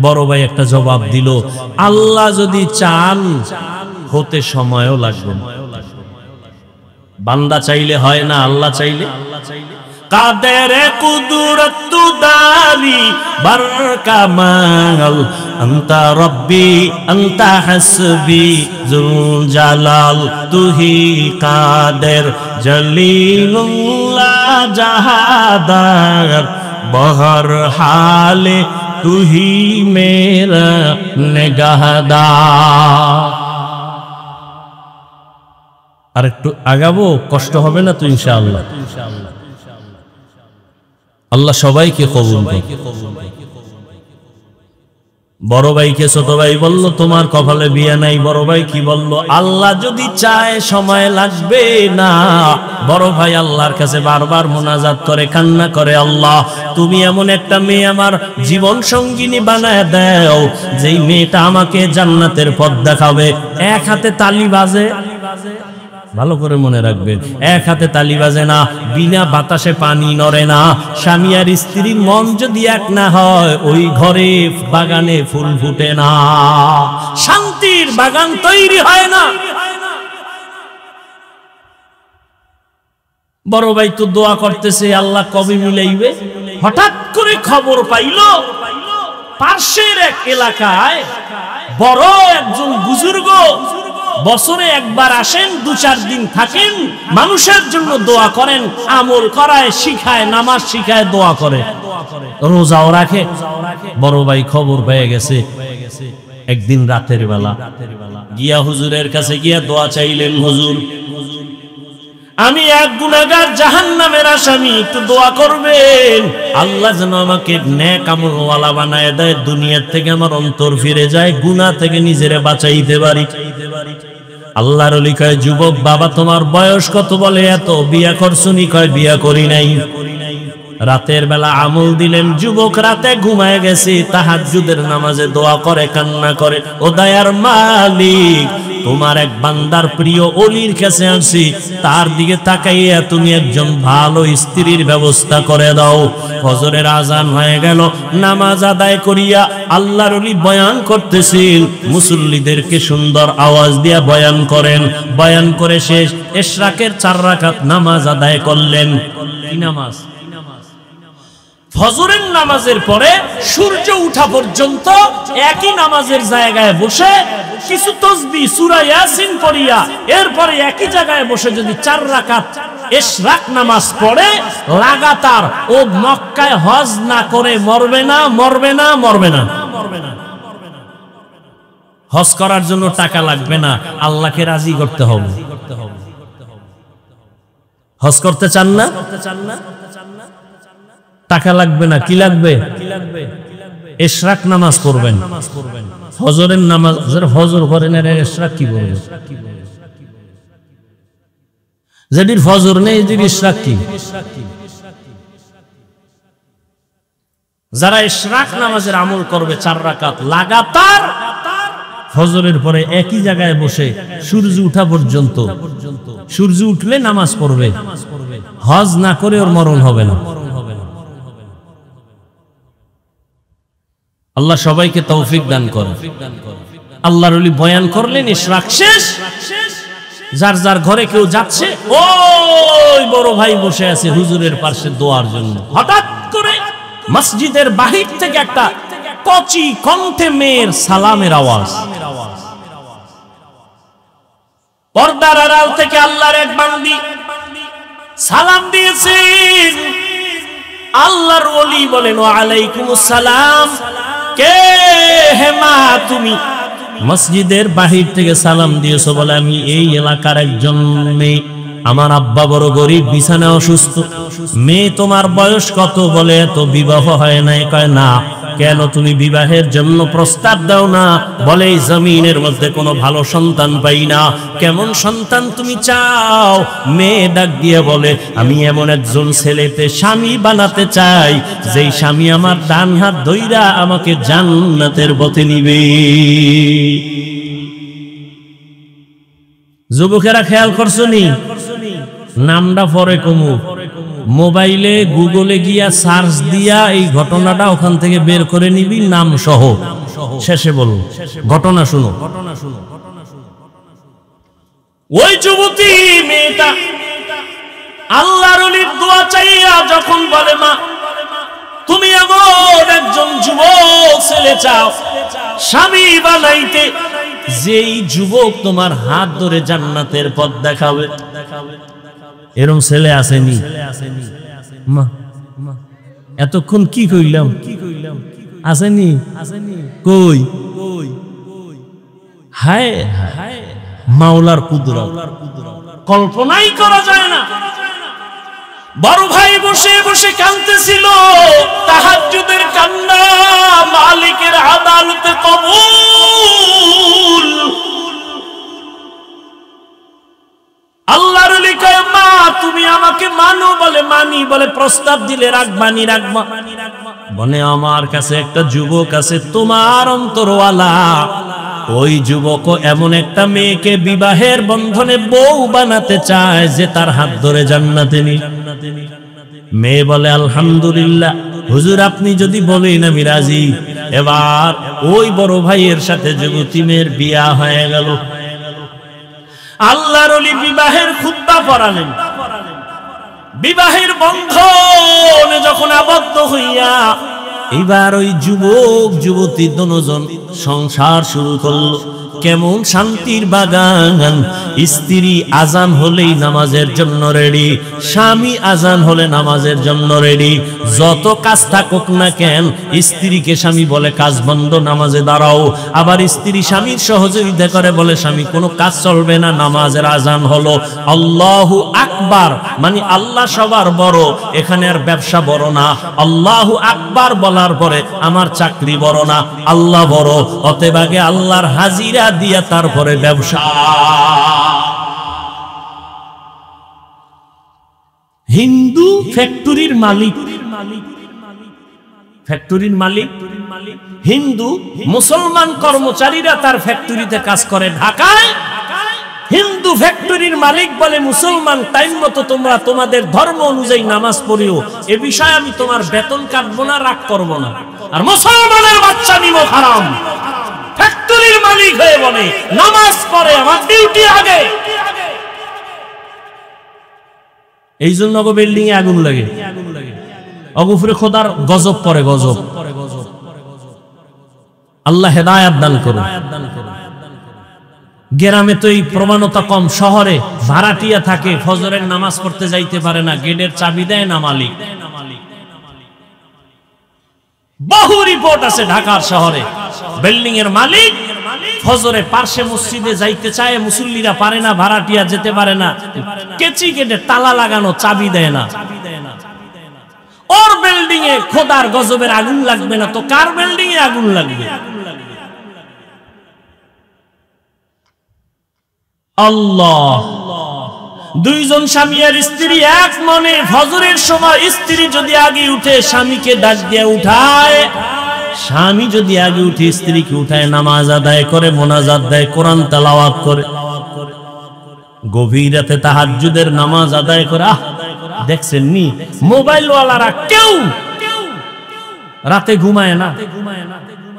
বড় ভাই একটা জবাব দিল, আল্লাহ যদি চান হতে সময়ও লাগবে না। বান্দা চাইলে হয় না, আল্লাহ চাইলে। কাদের কুদরত দারি বরকামাল, আনতা রব্বি আনতা হাসবি যুল জালাল, তুহি কাদের জলিলুল্লাহ জাহাদার, বহর হালে তুহি মেরা নিগাহদার। আর একটু আগাবো, কষ্ট হবে না তো ইনশাআল্লাহ। আল্লাহ সবাইকে কবুল করুন। বড় ভাইকে ছোট ভাই বলল, তোমার কপালে বিয়ে নাই। বড় ভাই কি বলল, আল্লাহ যদি চায় সময় লাগবে না। বড় ভাই আল্লাহর কাছে বারবার মুনাজাত করে, কান্না করে, আল্লাহ তুমি এমন একটা মেয়ে আমার জীবন সঙ্গিনী বানায় দাও, যেই মেয়েটা আমাকে জান্নাতের পথ দেখাবে। এক হাতে তালি বাজে, ভালো করে মনে রাখবেন, এক হাতে তালি বাজে না, বিনা বাতাসে পানি নড়ে না। স্বামী আর স্ত্রীর মন যদি এক না হয়, ওই ঘরে বাগানে ফুল ফুটে না, শান্তির বাগান তৈরি হয় না। বড় ভাই তো দোয়া করতেছে, আল্লাহ কবে মিলাইবে। হঠাৎ করে খবর পাইল, পাশের এক এলাকায় বড় একজন বুজুর্গ বছরে একবার আসেন, 2-4 দিন থাকেন, মানুষের জন্য দোয়া করেন, আমল করায়, শিখায়, নামাজ শিখায়, দোয়া করে, রোজাও রাখে। বড় ভাই খবর পেয়ে গেছে, একদিন রাতের বেলা গিয়া হুজুরের কাছে গিয়া দোয়া চাইলেন, হুজুর আমি এক গুনাহগার, জাহান্নামের আসামি, একটু দোয়া করবেন আল্লাহ যেন আমাকে নেক আমলওয়ালা বানায় দেয়, দুনিয়া থেকে আমার অন্তর ফিরে যায়, গুনাহ থেকে নিজেরে বাঁচাইতে পারি। আল্লাহর ওলি কয়, যুবক বাবা তোমার বয়স কত? বলে এত। বিয়া করছুনি? কয় বিয়া করি নাই। রাতের বেলা আমল দিলেন, যুবক রাতে ঘুমায় গেছে, তাহাজ্জুদের নামাজে দোয়া করে, কান্না করে, ও দয়ার মালিক তোমার এক বান্দার প্রিয় অলির কাছে আসি, তার দিকে তাকাইয়া তুমি একজন ভালো স্ত্রীর ব্যবস্থা করে দাও। ফজরের আজান হয়ে গেল, নামাজ আদায় করিয়া আল্লাহর ওলি বয়ান করতেছিল, মুসল্লিদেরকে সুন্দর আওয়াজ দিয়া বয়ান করেন। বয়ান করে শেষ, ইশরাকের 4 রাকাত নামাজ আদায় করলেন। কি নামাজ? ফজরের নামাজের পরে সূর্য উঠা পর্যন্ত একই নামাজের জায়গায় বসে কিছু তাসবিহ সূরা ইয়াসিন পড়িয়া এরপরে একই জায়গায় বসে যদি 4 রাকাত ইশরাক নামাজ পড়ে লাগাতার, ও মক্কায় হজ না করে মরবে না, মরবে না, মরবে না। হজ করার জন্য টাকা লাগবে না, আল্লাহকে রাজি করতে হবে। হজ করতে চান না? টাকা লাগবে না, কি লাগবে? ইশরাক নামাজ পড়বেন। ফজরের নামাজ ফজর করেন, এর ইশরাক কি বলবে? যেদিন ফজর নেই যেদিন ইশরাক কি? যারা ইশরাক নামাজের আমল করবে 4 রাকাত লাগাতার ফজরের পরে একই জায়গায় বসে সূর্য উঠা পর্যন্ত, সূর্য উঠলে নামাজ পড়বে, হজ না করে ওর মরণ হবে না। আল্লাহ সবাইকে তৌফিক দান করে। আল্লাহর ওলি বয়ান করলেন, ইশরাক শেষ, যার যার ঘরে কেউ যাচ্ছে, ওই বড় ভাই বসে আছে হুজুরের পাশে দোয়ার জন্য। হঠাৎ করে মসজিদের বাহির থেকে একটা কচি কণ্ঠে মেয়ের সালামের আওয়াজ। পর্দার আড়াল থেকে আল্লাহর এক বান্দি সালাম দিয়েছেন। আল্লাহর ওলি বলেন, ওয়া আলাইকুমুস সালাম। কে হে মা তুমি? মসজিদের বাহির থেকে সালাম দিয়েছো। বলে আমি এই এলাকার একজন মেয়ে, আমার আব্বা বড় গরিব, বিছানায় অসুস্থ। মেয়ে তোমার বয়স কত? বলে তো বিবাহ হয় নাই। কয় না। কেন তুমি বিবাহের জন্য প্রস্তাব দাও না? বলে এই জমিনের মধ্যে কোনো ভালো সন্তান পাই না। কেমন সন্তান তুমি চাও? মেয়ে ডাক দিয়ে বলে, আমি এমন একজন ছেলেতে স্বামী বানাতে চাই, যেই স্বামী আমার ডান হাত ধইরা আমাকে জান্নাতের পথে নিবে। যুবকেরা খেয়াল করছো নি? নামটা পরে কমু, মোবাইলে গুগলে গিয়া সার্চ দিয়া এই ঘটনাটা ওখান থেকে বের করে নিবি, নাম সহ। শেষে বলো, ঘটনা শুনো। ওই যুবতী মেয়েটা আল্লাহর ওলির দোয়া চাইয়া যখন বলে, মা তুমি এমন একজন যুবক ছেলে চাও স্বামী বানাইতে, যেই যুবক তোমার হাত ধরে জান্নাতের পথ দেখাবে, এরকম ছেলে আসেনি? মা এতক্ষণ কি কইলাম? আসেনি? কই? হায় হায়, মাওলার কুদরত কল্পনাই করা যায় না। বড় ভাই বসে বসে কাঁদতেছিল, তাহাজ্জুদের কান্না মালিকের আদালতে কবুল। আল্লাহর ওলি কয়, মা তুমি আমাকে মানো? বলে মানি। বলে প্রস্তাব দিলে রাখবানি? রাখবা। বলে আমার কাছে একটা যুবক আছে তোমার অন্তরওয়ালা, ওই যুবক এমন একটা মেয়েকে বিবাহের বন্ধনে বউ বানাতে চায় যে তার হাত ধরে জান্নাতে নিয়ে। মেয়ে বলে, আলহামদুলিল্লাহ হুজুর, আপনি যদি বলেন আমি রাজি। এবার ওই বড় ভাইয়ের সাথে যুবতী মেয়ের বিয়া হয়ে গেল। আল্লাহর ওলি বিবাহের খুতবা পড়ালেন। বিবাহের বন্ধন যখন আবদ্ধ হইয়া এবার ওই যুবক যুবতী দুজন সংসার শুরু করলো। কেমন শান্তির বাগান। স্ত্রী আজান হলেই নামাজের জন্য রেডি, স্বামী আজান হলে নামাজের জন্য রেডি। যত কাজ থাকুক না কেন, স্ত্রীকে স্বামী বলে কাজ বন্ধ, নামাজে দাঁড়াও। আবার স্ত্রী স্বামীর সহযোগিতা করে, বলে স্বামী কোনো কাজ চলবে না, নামাজের আজান হলো। আল্লাহু আকবার মানে আল্লাহ সবার বড়, এখানে আর ব্যবসা বড় না। আল্লাহু আকবার বলার পরে আমার চাকরি বড় না, আল্লাহ বড়। অতএব আগে আল্লাহর হাজিরা দিয়া তারপরে ব্যবসা। হিন্দু ফ্যাক্টরির মালিক, ফ্যাক্টরির মালিক হিন্দু, মুসলমান কর্মচারীরা তার ফ্যাক্টরিতে কাজ করে ঢাকায়। হিন্দু ফ্যাক্টরির মালিক বলে মুসলমান টাইম মতো তোমরা তোমাদের ধর্ম অনুযায়ী নামাজ পড়িও, এ বিষয়ে আমি তোমার বেতন কাটবো না, রাগ করবো না। আর মুসলমানের বাচ্চা নিব হারাম। ফ্যাক্টরির মালিক হয়ে বলে নামাজ পড়ে, আমার ডিউটি আগে। এই জন্য বিল্ডিং এ আগুন লাগে, অগুফরে খোদার গজব পরে গজব। আল্লাহ হেদায়াত দান করুন। গ্রামে তো এই প্রমাণতা কম, শহরে ভাড়াটিয়া থাকে, ফজরের নামাজ পড়তে যাইতে পারে না, গেটের চাবি দেয় না মালিক। বহু রিপোর্ট আছে ঢাকার শহরে, বিল্ডিং এর মালিক ফজরে পার্শ্বে মসজিদে যাইতে চায়, মুসল্লিরা পারে না, ভাড়াটিয়া যেতে পারে না, কেচি গেটে তালা লাগানো, চাবি দেয় না। ওর বিল্ডিং এ খোদার গজবের আগুন লাগবে না তো কার বিল্ডিং এ আগুন লাগবে? আল্লাহ। দুইজন স্বামী আর স্ত্রী এক মনে ফজরের সময় স্ত্রী যদি আগে উঠে স্বামীকে ডাক দিয়ে উঠায়, স্বামী যদি আগে উঠে স্ত্রীকে উঠায়, নামাজ আদায় করে, মোনাজাত দেয়, কোরআন তেলাওয়াত করে, গভীর রাতে তাহাজ্জুদের নামাজ আদায় করে। দেখছেন নি মোবাইল ওয়ালারা কেউ রাতে ঘুমায় না,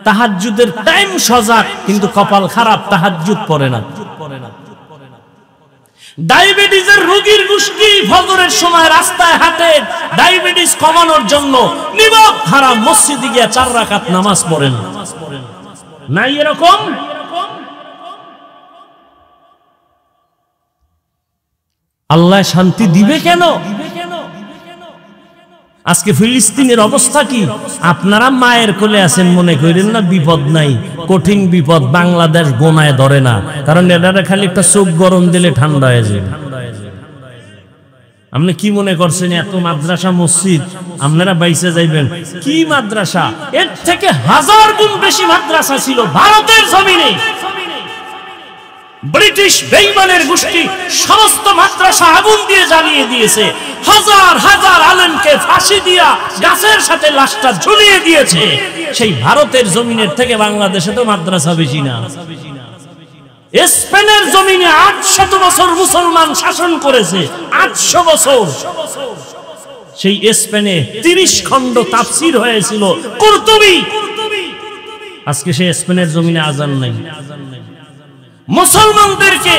তাহাজ্জুদের টাইম সজাগ, কিন্তু কপাল খারাপ, তাহাজ্জুদ পড়ে না। ডায়াবেটিসের রোগীর গোষ্ঠী ফজরের সময় রাস্তায় হাঁটে ডায়াবেটিস কমানোর জন্য, নিবাক হারাম, মসজিদে গিয়ে 4 রাকাত নামাজ পড়েন। নাই এরকম? আল্লাহ শান্তি দিবে কেন? আজকে ফিলিস্তিনের অবস্থা কি? আপনারা মায়ের কোলে আছেন, মনে করেন না বিপদ নাই, কঠিন বিপদ। বাংলাদেশ গোনায় ধরে না, কারণ এটারে খালি একটা চোখ গরম দিলে ঠান্ডা হয়ে যায়। আপনি কি মনে করছেন এত মাদ্রাসা মসজিদ আপনারা বাইসে যাইবেন? কি মাদ্রাসা, এর থেকে 1000 গুণ বেশি মাদ্রাসা ছিল ভারতের জমিনে। ব্রিটিশ বেঈমানের গোষ্ঠী সমস্ত মাদ্রাসা আগুন দিয়ে জ্বালিয়ে দিয়েছে, হাজার হাজার আলেমকে ফাঁসি দিয়া গাছের সাথে লাশটা ঝুলিয়ে দিয়েছে। সেই ভারতের জমিনের থেকে বাংলাদেশে তো মাদ্রাসা বেশি না। স্পেনের জমিনে 800 বছর মুসলমান শাসন করেছে, 800 বছর। সেই স্পেনে 30 খণ্ড তাফসীর হয়েছিল কুরতুবী। আজকে সেই স্পেনের জমিনে আজান নাই। মুসলমানদেরকে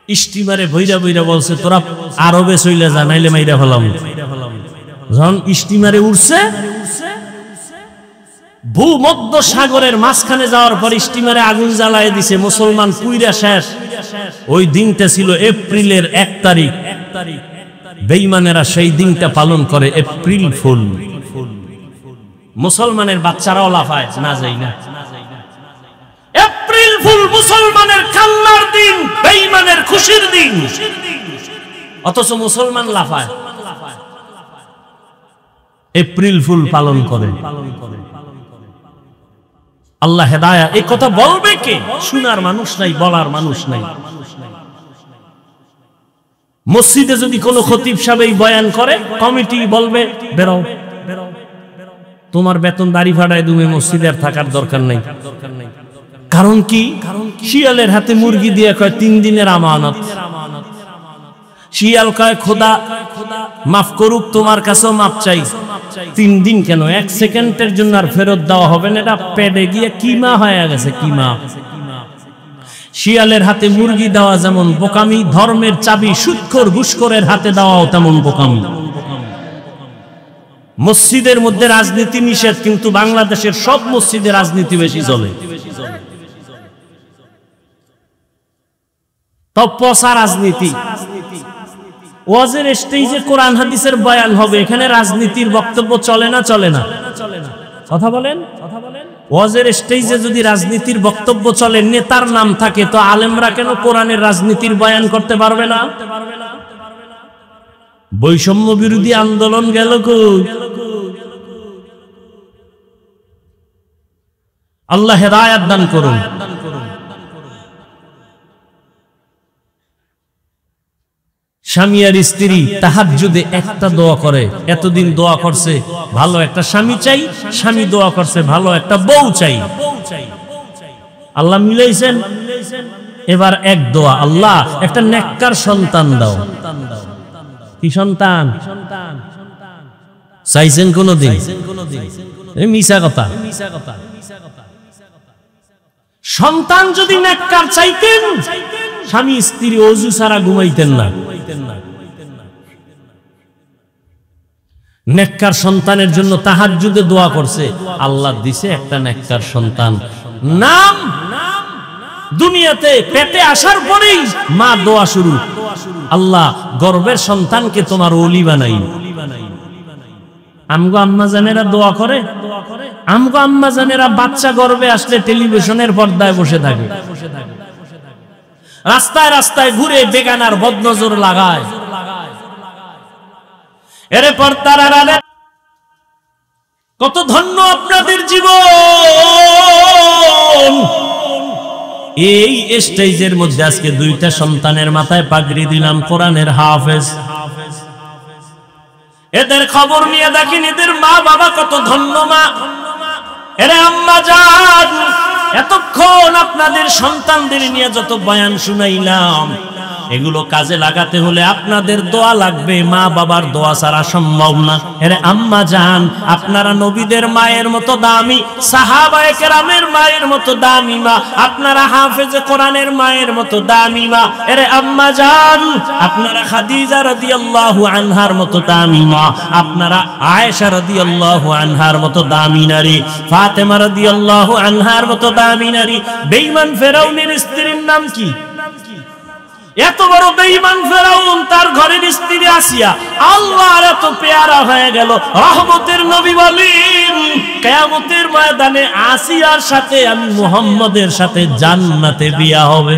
স্টিমারে বইরা বইরা বলছে তোরা আরবে চইলা যা, নাইলে মাইরা ফেলাম। যখন স্টিমারে উঠছে, ভূমধ্য সাগরের মাঝখানে যাওয়ার পর স্টিমারে আগুন জ্বালায় দিছে, মুসলমান পুইরা শেষ। ওই দিনটা ছিল এপ্রিলের 1 তারিখ। বেঈমানেরা সেই দিনটা পালন করে এপ্রিল ফুল। মুসলমানের বাচ্চারাও লাফায়, না যাই না। এপ্রিল ফুল মুসলমানের কান্নার দিন, বেঈমানের খুশির দিন, অথচ মুসলমান লাফায়, এপ্রিল ফুল পালন করে। আল্লাহ হেদায়াত। এই কথা বলবে কে? শোনার মানুষ নাই, বলার মানুষ নাই। মসজিদে যদি কোনো খতিব সাহেব বয়ান করে, কমিটি বলবে বেরো, তোমার বেতন দাড়ি ফাটায় তুমি মসজিদে আর থাকার দরকার নাই। কারণ কি? শিয়ালের হাতে মুরগি দিয়ে কয় 3 দিনের আমানত। শিয়াল কয় খোদা মাফ করুক, তোমার কাছেও মাপ চাই। 3 দিন কেন, 1 সেকেন্ডের জন্য আর ফেরত দেওয়া হবে না। এটা পেটে গিয়ে কিমা হয়ে গেছে, কিমা। শিয়ালের হাতে মুরগি দেওয়া যেমন বোকামি, ধর্মের চাবি সুদখোর ঘুষখোরের হাতে দেওয়াও তেমন বোকামি। মসজিদের মধ্যে রাজনীতি নিষেধ, কিন্তু বাংলাদেশের সব মসজিদে রাজনীতি বেশি চলে। তো পচা রাজনীতি। ওয়াজের স্টেজে কোরআন হাদিসের বয়ান হবে, এখানে রাজনীতির বক্তব্য চলে না? চলে না? কথা বলেন। ওয়াজের স্টেজে যদি রাজনীতির বক্তব্য চলে, নেতার নাম থাকে, তো আলেমরা কেন কোরআনের রাজনীতির বয়ান করতে পারবে না? বৈষম্য বিরোধী আন্দোলন গেল কই? আল্লাহ হেদায়েত দান করুন। স্বামী আর স্ত্রী তাহাজ্জুদে একটা দোয়া করে, এতদিন দোয়া করছে ভালো একটা স্বামী চাই, স্বামী দোয়া করছে ভালো একটা বউ চাই, আল্লাহ মিলাইছেন। এবার এক দোয়া, আল্লাহ একটা নেককার সন্তান দাও। কি সন্তান চাইছেন কোনদিন? মিছা কথা। সন্তান যদি নেককার চাইতেন, স্বামী স্ত্রী ওযু ছাড়া ঘুমাইতেন না। নেককার সন্তানের জন্য তাহাজ্জুদে দোয়া করছে, আল্লাহ দিছে একটা নেককার সন্তান। নাম দুনিয়াতে পেটে আসার পরেই মা দোয়া শুরু, আল্লাহ গর্ভের সন্তানকে তোমার ওলি বানাই। আমগো আম্মা জানেরা দোয়া করে, আমগো আম্মা জানেরা বাচ্চা গর্ভে আসলে টেলিভিশনের পর্দায় বসে থাকে, রাস্তায় রাস্তায় ঘুরে বেগানার বদনজর লাগায়। এরে পর্দার আড়ালে কত ধন্য আপনাদের জীবন। এই স্টেজের মধ্যে আজকে দুইটা সন্তানের মাথায় পাগড়ি দিলাম, কোরআনের হাফেজ। এদের খবর নিয়ে দেখেন এদের মা বাবা কত ধন্য মা। এরে আম্মা জান, এতক্ষণ আপনাদের সন্তানদের নিয়ে যত বয়ান শুনাইলাম, এগুলো কাজে লাগাতে হলে আপনাদের দোয়া লাগবে, মা বাবার দোয়া ছাড়া সম্ভব না। এরে আম্মা জান, আপনারা নবীদের মায়ের মতো দামি, সাহাবায়ে কেরামের মায়ের মতো দামি মা, আপনারা হাফেজে কোরআনের মায়ের মতো দামি মা। এরে আম্মা জান, আপনারা খাদিজা রাদিয়াল্লাহু আনহার মতো দামি মা, আপনারা আয়েশা রাদিয়াল্লাহু আনহার মতো দামি নারী, ফাতেমা রাদিয়াল্লাহু আনহার মতো দামি নারী। বেঈমান ফেরাউনের স্ত্রীর নাম কি? এত বড় বেঈমান ফেরাউন, তার ঘরের স্ত্রী আসিয়া আল্লাহর এত পেয়ারা হয়ে গেল। রহমতের নবী বলেন, কিয়ামতের ময়দানে আসিয়ার সাথে আমি মুহাম্মদের সাথে জান্নাতে বিয়া হবে।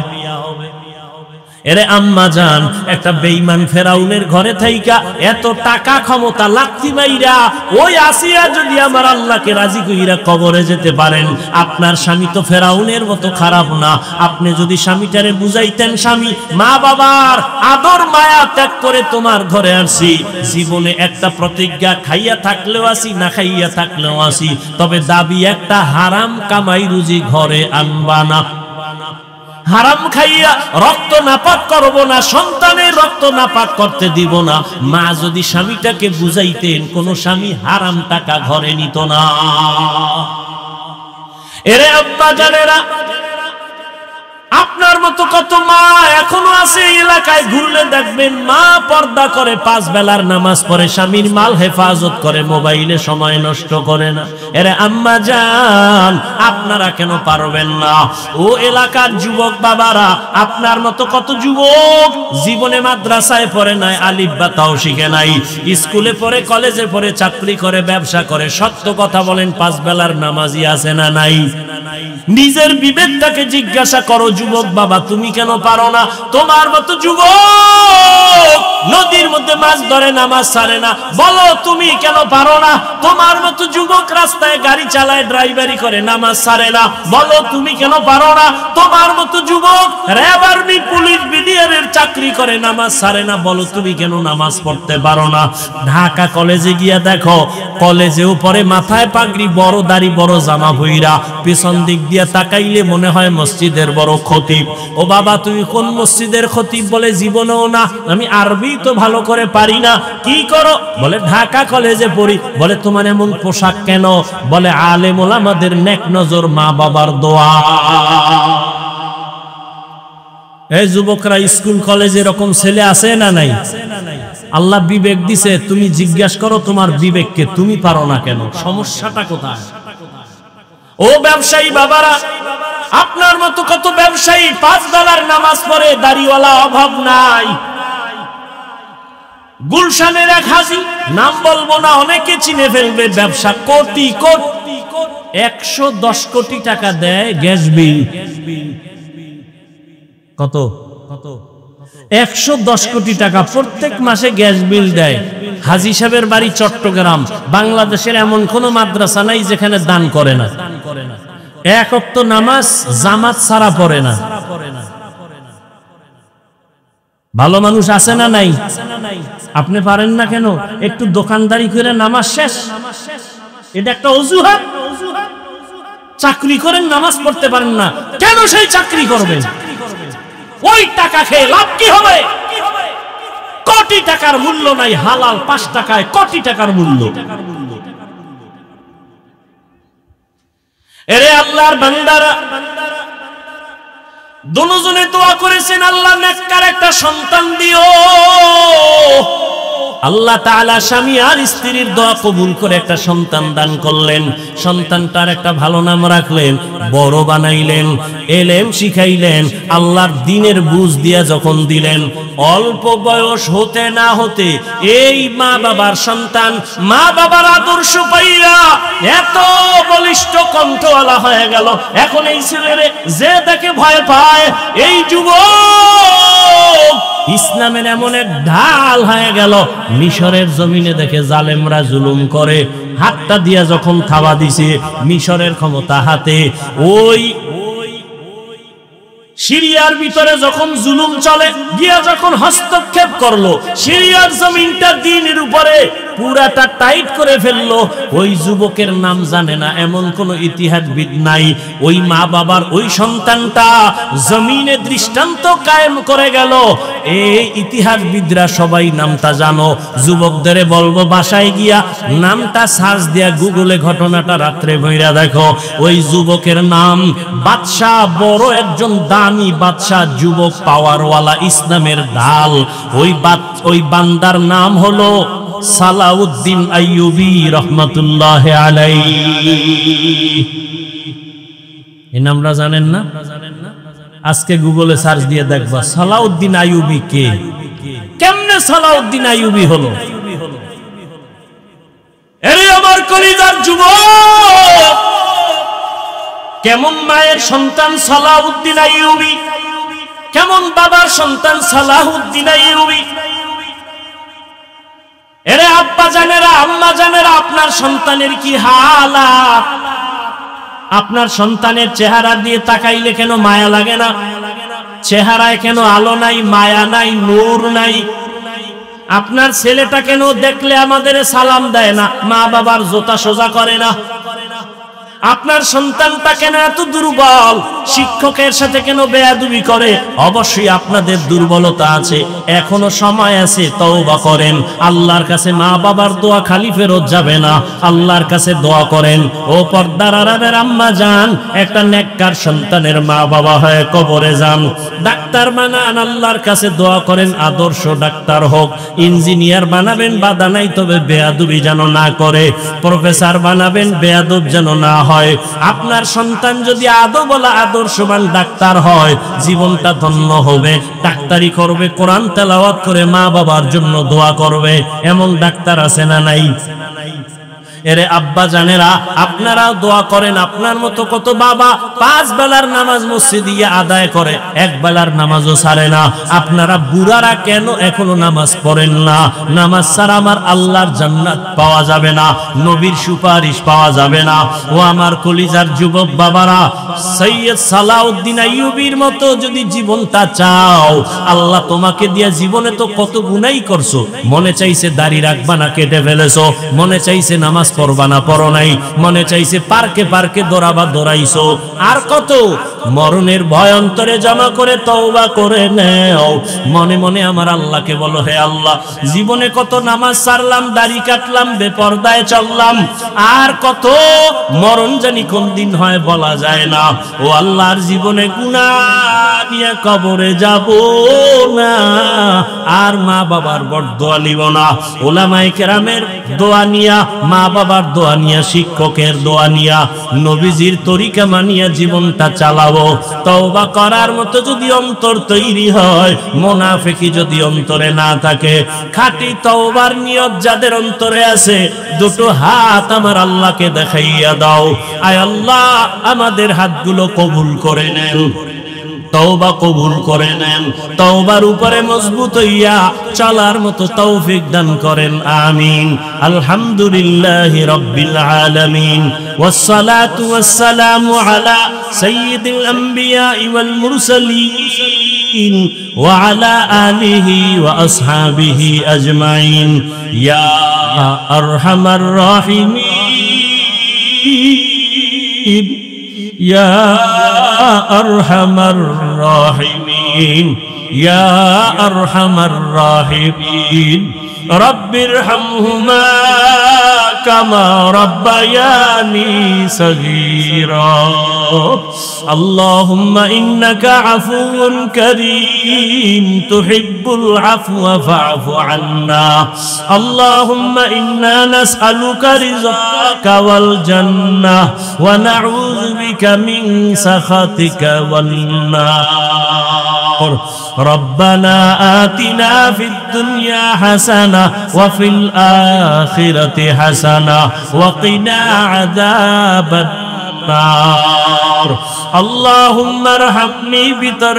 এরে আম্মা জান, একটা বেঈমান ফেরাউনের ঘরে থাইকা এত টাকা ক্ষমতা লাথি মাইরা ওই আসিয়া যদি আমার আল্লাহকে রাজি কইরা কবরে যেতে পারেন, আপনার স্বামী তো ফেরাউনের মতো খারাপ না। আপনি যদি স্বামীটারে বুঝাইতেন, স্বামী মা বাবার আদর মায়া ত্যাগ করে তোমার ঘরে আসি, জীবনে একটা প্রতিজ্ঞা, খাইয়া থাকলেও আসি না খাইয়া থাকলেও আসি, তবে দাবি একটা, হারাম কামাই রুজি ঘরে আনবা না। হারাম খাইয়া রক্ত নাপাক করব না, সন্তানের রক্ত নাপাক করতে দিব না। মা যদি স্বামীটাকে বুঝাইতেন, কোন স্বামী হারাম টাকা ঘরে নিত না। এরে আব্বা জানেরা, আপনার মতো কত মা এখনো আছে এলাকায়, ঘুরলে দেখবেন মা পর্দা করে, 5 বেলার নামাজ পড়ে, স্বামীর মাল হেফাজত করে, মোবাইলে সময় নষ্ট করে না। এরে আম্মা জান, আপনারা কেন পারবেন না? ও এলাকার যুবক বাবারা, আপনার মতো কত যুবক জীবনে মাদ্রাসায় পড়ে নাই, আলিফ বা তাও শিখে নাই, স্কুলে পড়ে, কলেজে পড়ে, চাকরি করে, ব্যবসা করে, সত্য কথা বলেন, 5 বেলার নামাজি আছে না নাই? নিজের বিবেকটাকে জিজ্ঞাসা করো যুবক বাবা, তুমি কেন পারো না? তোমার মতো যুবক নদীর মধ্যে মাছ ধরে, নামাজ ছাড়ে না, বলো তুমি কেন পারো না? তোমার মতো যুবক রাস্তায় গাড়ি চালায়, ড্রাইভারি করে, নামাজ ছাড়ে না, বলো তুমি কেন পারো না? তোমার মতো যুবক র্যাব, আর্মি, পুলিশ, বিডিআর চাকরি করে, নামাজ ছাড়ে না, বলো তুমি কেন নামাজ পড়তে পারো না? ঢাকা কলেজে গিয়া দেখো, কলেজেও পরে মাথায় পাগড়ি, বড় দাড়ি, বড় জামা ভইরা, পেছন দিক দিয়া তাকাইলে মনে হয় মসজিদের বড় খতিব। ও বাবা, তুমি কোন মসজিদের খতিব? বলে জীবনেও না, আমি আরবি তো ভালো করে পারি না। কি করো? বলে ঢাকা কলেজে পড়ি। বলে তোমার এমন পোশাক কেন? বলে আলেম ওলামাদের নেক নজর, মা বাবার দোয়া। এই যুবকরা, স্কুল কলেজে এরকম ছেলে আছে না নাই? আল্লাহ বিবেক দিছে, তুমি জিজ্ঞাসা করো তোমার বিবেককে, তুমি পারো না কেন? সমস্যাটা কোথায়? ও ব্যবসায়ী বাবারা, আপনার মতো কত ব্যবসায়ী 5 বেলার নামাজ পড়ে, দাড়িওয়ালা অভাব নাই। গুলশানের এক হাজি, নাম বলবো না, অনেকে চিনে ফেলবে, ব্যবসা কোটি কোটি, 110 কোটি টাকা দেয় গ্যাস বিল। কত? 110 কোটি টাকা প্রত্যেক মাসে গ্যাস বিল দেয়। হাজি সাহেবের বাড়ি চট্টগ্রাম। বাংলাদেশের এমন কোন মাদ্রাসা নাই যেখানে দান করে না। এক ওয়াক্ত নামাজ জামাত ছাড়া পড়ে না। ভালো মানুষ আছে না নাই? আপনি পারেন না কেন? একটু দোকানদারি করে নামাজ শেষ, এটা একটা অজুহাত। চাকরি করেন, নামাজ পড়তে পারেন না কেন? সেই চাকরি করবেন, ওই টাকা খেয়ে লাভ কি হবে? কোটি টাকার মূল্য নাই, হালাল 5 টাকায় কোটি টাকার মূল্য। এরে আল্লাহর বান্দারা, দুজনে দোয়া করেছেন, আল্লাহ নেককার একটা সন্তান দিও। আল্লাহ তাআলা স্বামী আর স্ত্রীর দোয়া কবুল করে একটা সন্তান দান করলেন। সন্তানটার একটা ভালো নাম রাখলেন, বড় বানাইলেন, এলেম শিখাইলেন, আল্লাহর দ্বীনের বুঝ দিয়া যখন দিলেন, অল্প বয়স হতে না হতে এই মা বাবার সন্তান মা বাবার আদর্শ পাইয়া এত বলিষ্ঠ কণ্ঠওয়ালা হয়ে গেল। এখন এই ছেলেরে যে দেখে ভয় পায়, এই যুবক ইসলামের এমন এক ঢাল হয়ে গেল। মিশরের জমিনে দেখে জালেমরা জুলুম করে, হাতটা দিয়া যখন থাবা দিছে, মিশরের ক্ষমতা হাতে। ওই সিরিয়ার ভিতরে যখন জুলুম চলে, গিয়া যখন হস্তক্ষেপ করলো, সিরিয়ার জমিনটা দ্বীনের উপরে পুরাটা টাইট করে ফেললো। ওই যুবকের নাম জানে না এমন কোন ইতিহাসবিদ নাই। ওই মা বাবার ওই সন্তানটা জমিনে দৃষ্টান্ত কায়েম করে গেল। এই ইতিহাসবিদরা সবাই নামটা জানো। যুবকদের বলবো বাসায় গিয়া নামটা সার্চ দিয়া গুগলে ঘটনাটা রাত্রে বইরা দেখো। ওই যুবকের নাম বাদশাহ, বড় একজন দামি বাদশাহ, যুবক পাওয়ারওয়ালা, ইসলামের ঢাল। ওই বান্দার নাম হলো সালাউদ্দিন আইয়ুবী রহমাতুল্লাহ আলাইহি। এই নামটা জানেন না? আজকে গুগলে সার্চ দিয়ে দেখবা সালাউদ্দিন আইয়ুবী কে, কেমনে সালাউদ্দিন আইয়ুবী হলো। এরে আমার কলিজার যুবক, কেমন মায়ের সন্তান সালাউদ্দিন আইয়ুবী, কেমন বাবার সন্তান সালাউদ্দিন আইয়ুবী। এরে আব্বা জানেরা, আম্মা জানেরা, আপনার সন্তানের কি হালাত? আপনার সন্তানের চেহারা দিয়ে তাকাইলে কেন মায়া লাগে না? চেহারায় কেন আলো নাই, মায়া নাই, নূর নাই? আপনার ছেলেটা কেন দেখলে আমাদের সালাম দেয় না, মা বাবার জোতা সোজা করে না? আপনার সন্তানটা কেন এত দুর্বল, শিক্ষকের সাথে কেন বেয়াদবি করে? অবশ্যই আপনাদের দুর্বলতা আছে, এখনো সময় আছে, তওবা করেন। আল্লাহর কাছে মা বাবার দোয়া খালি ফেরত যাবে না, আল্লাহর কাছে দোয়া করেন। ও পর্দার আড়ালের আম্মা যান, একটা নেককার সন্তানের মা বাবা হয়ে কবরে যান, ডাক্তার বানান, আল্লাহর কাছে দোয়া করেন আদর্শ ডাক্তার হোক। ইঞ্জিনিয়ার বানাবেন, বাধা নাই, তবে বেয়াদবি যেন না করে। প্রফেসর বানাবেন, বেয়াদব যেন না হয়। আপনার সন্তান যদি আদবওয়ালা আদর্শবান ডাক্তার হয়, জীবনটা ধন্য হবে। ডাক্তারি করবে, কোরআন তেলাওয়াত করে মা বাবার জন্য দোয়া করবে। এমন ডাক্তার আছে না নাই? এরে আব্বা জানেরা, আপনারাও দোয়া করেন। আপনার মতো কত বাবা 5 বেলার নামাজ মসজিদে আদায় করে, 1 বেলার নামাজও ছাড়ে না। আপনারা বুড়ারা কেন এখনো নামাজ পড়েন না? নামাজ ছাড়া আমার আল্লাহর জান্নাত পাওয়া যাবে না, নবীর সুপারিশ পাওয়া যাবে না। ও আমার কলিজার যুবক বাবারা, সৈয়দ সালাউদ্দিন আইয়ুবীর মতো যদি জীবনটা চাও, আল্লাহ তোমাকে দিয়া জীবনে তো কত গুনাহ করছো। মনে চাইছে দাড়ি রাখবা না, কেটে ফেলেছো। মনে চাইছে নামাজ পড়বা না, পড়ো নাই। মনে চাইছে পার্কে পার্কে দৌড়াবা, দৌড়াইছো। আর কত মরণের ভয় অন্তরে জমা করে তওবা করে নেও। মনে মনে আমার আল্লাহকে বলো, হে আল্লাহ, জীবনে কত নামাজ ছাড়লাম, দাড়ি কাটলাম, বেপরদায় চললাম, আর কত মরণ জানি কোন দিন হয় বলা যায় না। ও আল্লাহর জীবনে গুনাহ নিয়ে কবরে যাব না, আর মা বাবার বরদোয়া নিব না। উলামায়ে কেরামের দোয়া নিয়া, মা বাবার দোয়া নিয়া, শিক্ষকের দোয়া নিয়া, নবীজির তরিকা মানিয়া জীবনটা চালাও। চাবো। তওবা করার মতো যদি অন্তর তৈরি হয়, মুনাফিকি যদি অন্তরে না থাকে, খাঁটি তওবার নিয়ত যাদের অন্তরে আছে, দুটো হাত আমার আল্লাহকে দেখাইয়া দাও। আয় আল্লাহ, আমাদের হাতগুলো কবুল করে নেন, তওবা কবুল করে নেন, তওবার উপরে মজবুত হইয়া চলার মতো তৌফিক দান করেন, আমিন। আলহামদুলিল্লাহি রাব্বিল আলামিন, ওয়াসসালাতু ওয়াসসালামু আলা সাইয়্যিদিল আমবিয়া ওয়াল মুরসালিন ওয়া আলা আলিহি ওয়া আসহাবিহি আজমাইন, ইয়া আরহামার রাহিমিন, ইয়া আরহামার রাহিমিন, ইয়া আরহামার রাহিমিন। রব্বিরহামহুমা কামা রাব্বায়ানি সগীরা। আল্লাহুম্মা ইন্নাকা আফুউন কারীম তুহিব্বুল আফওয়া ফা'ফু আন্না। আল্লাহুম্মা ইন্না নাসআলুকা রিযাকা ওয়াল জান্নাহ ওয়া নাউযু বিকা মিন সাখাতিকা ওয়ান নার। রব্বানা আতিনা ফিদ দুনিয়া হাসানাহ ওয়া ফিল আখিরাতি হাসানাহ ওয়া কিনা আযাবান নার। আল্লাহুম্মা আরহামনি বিতর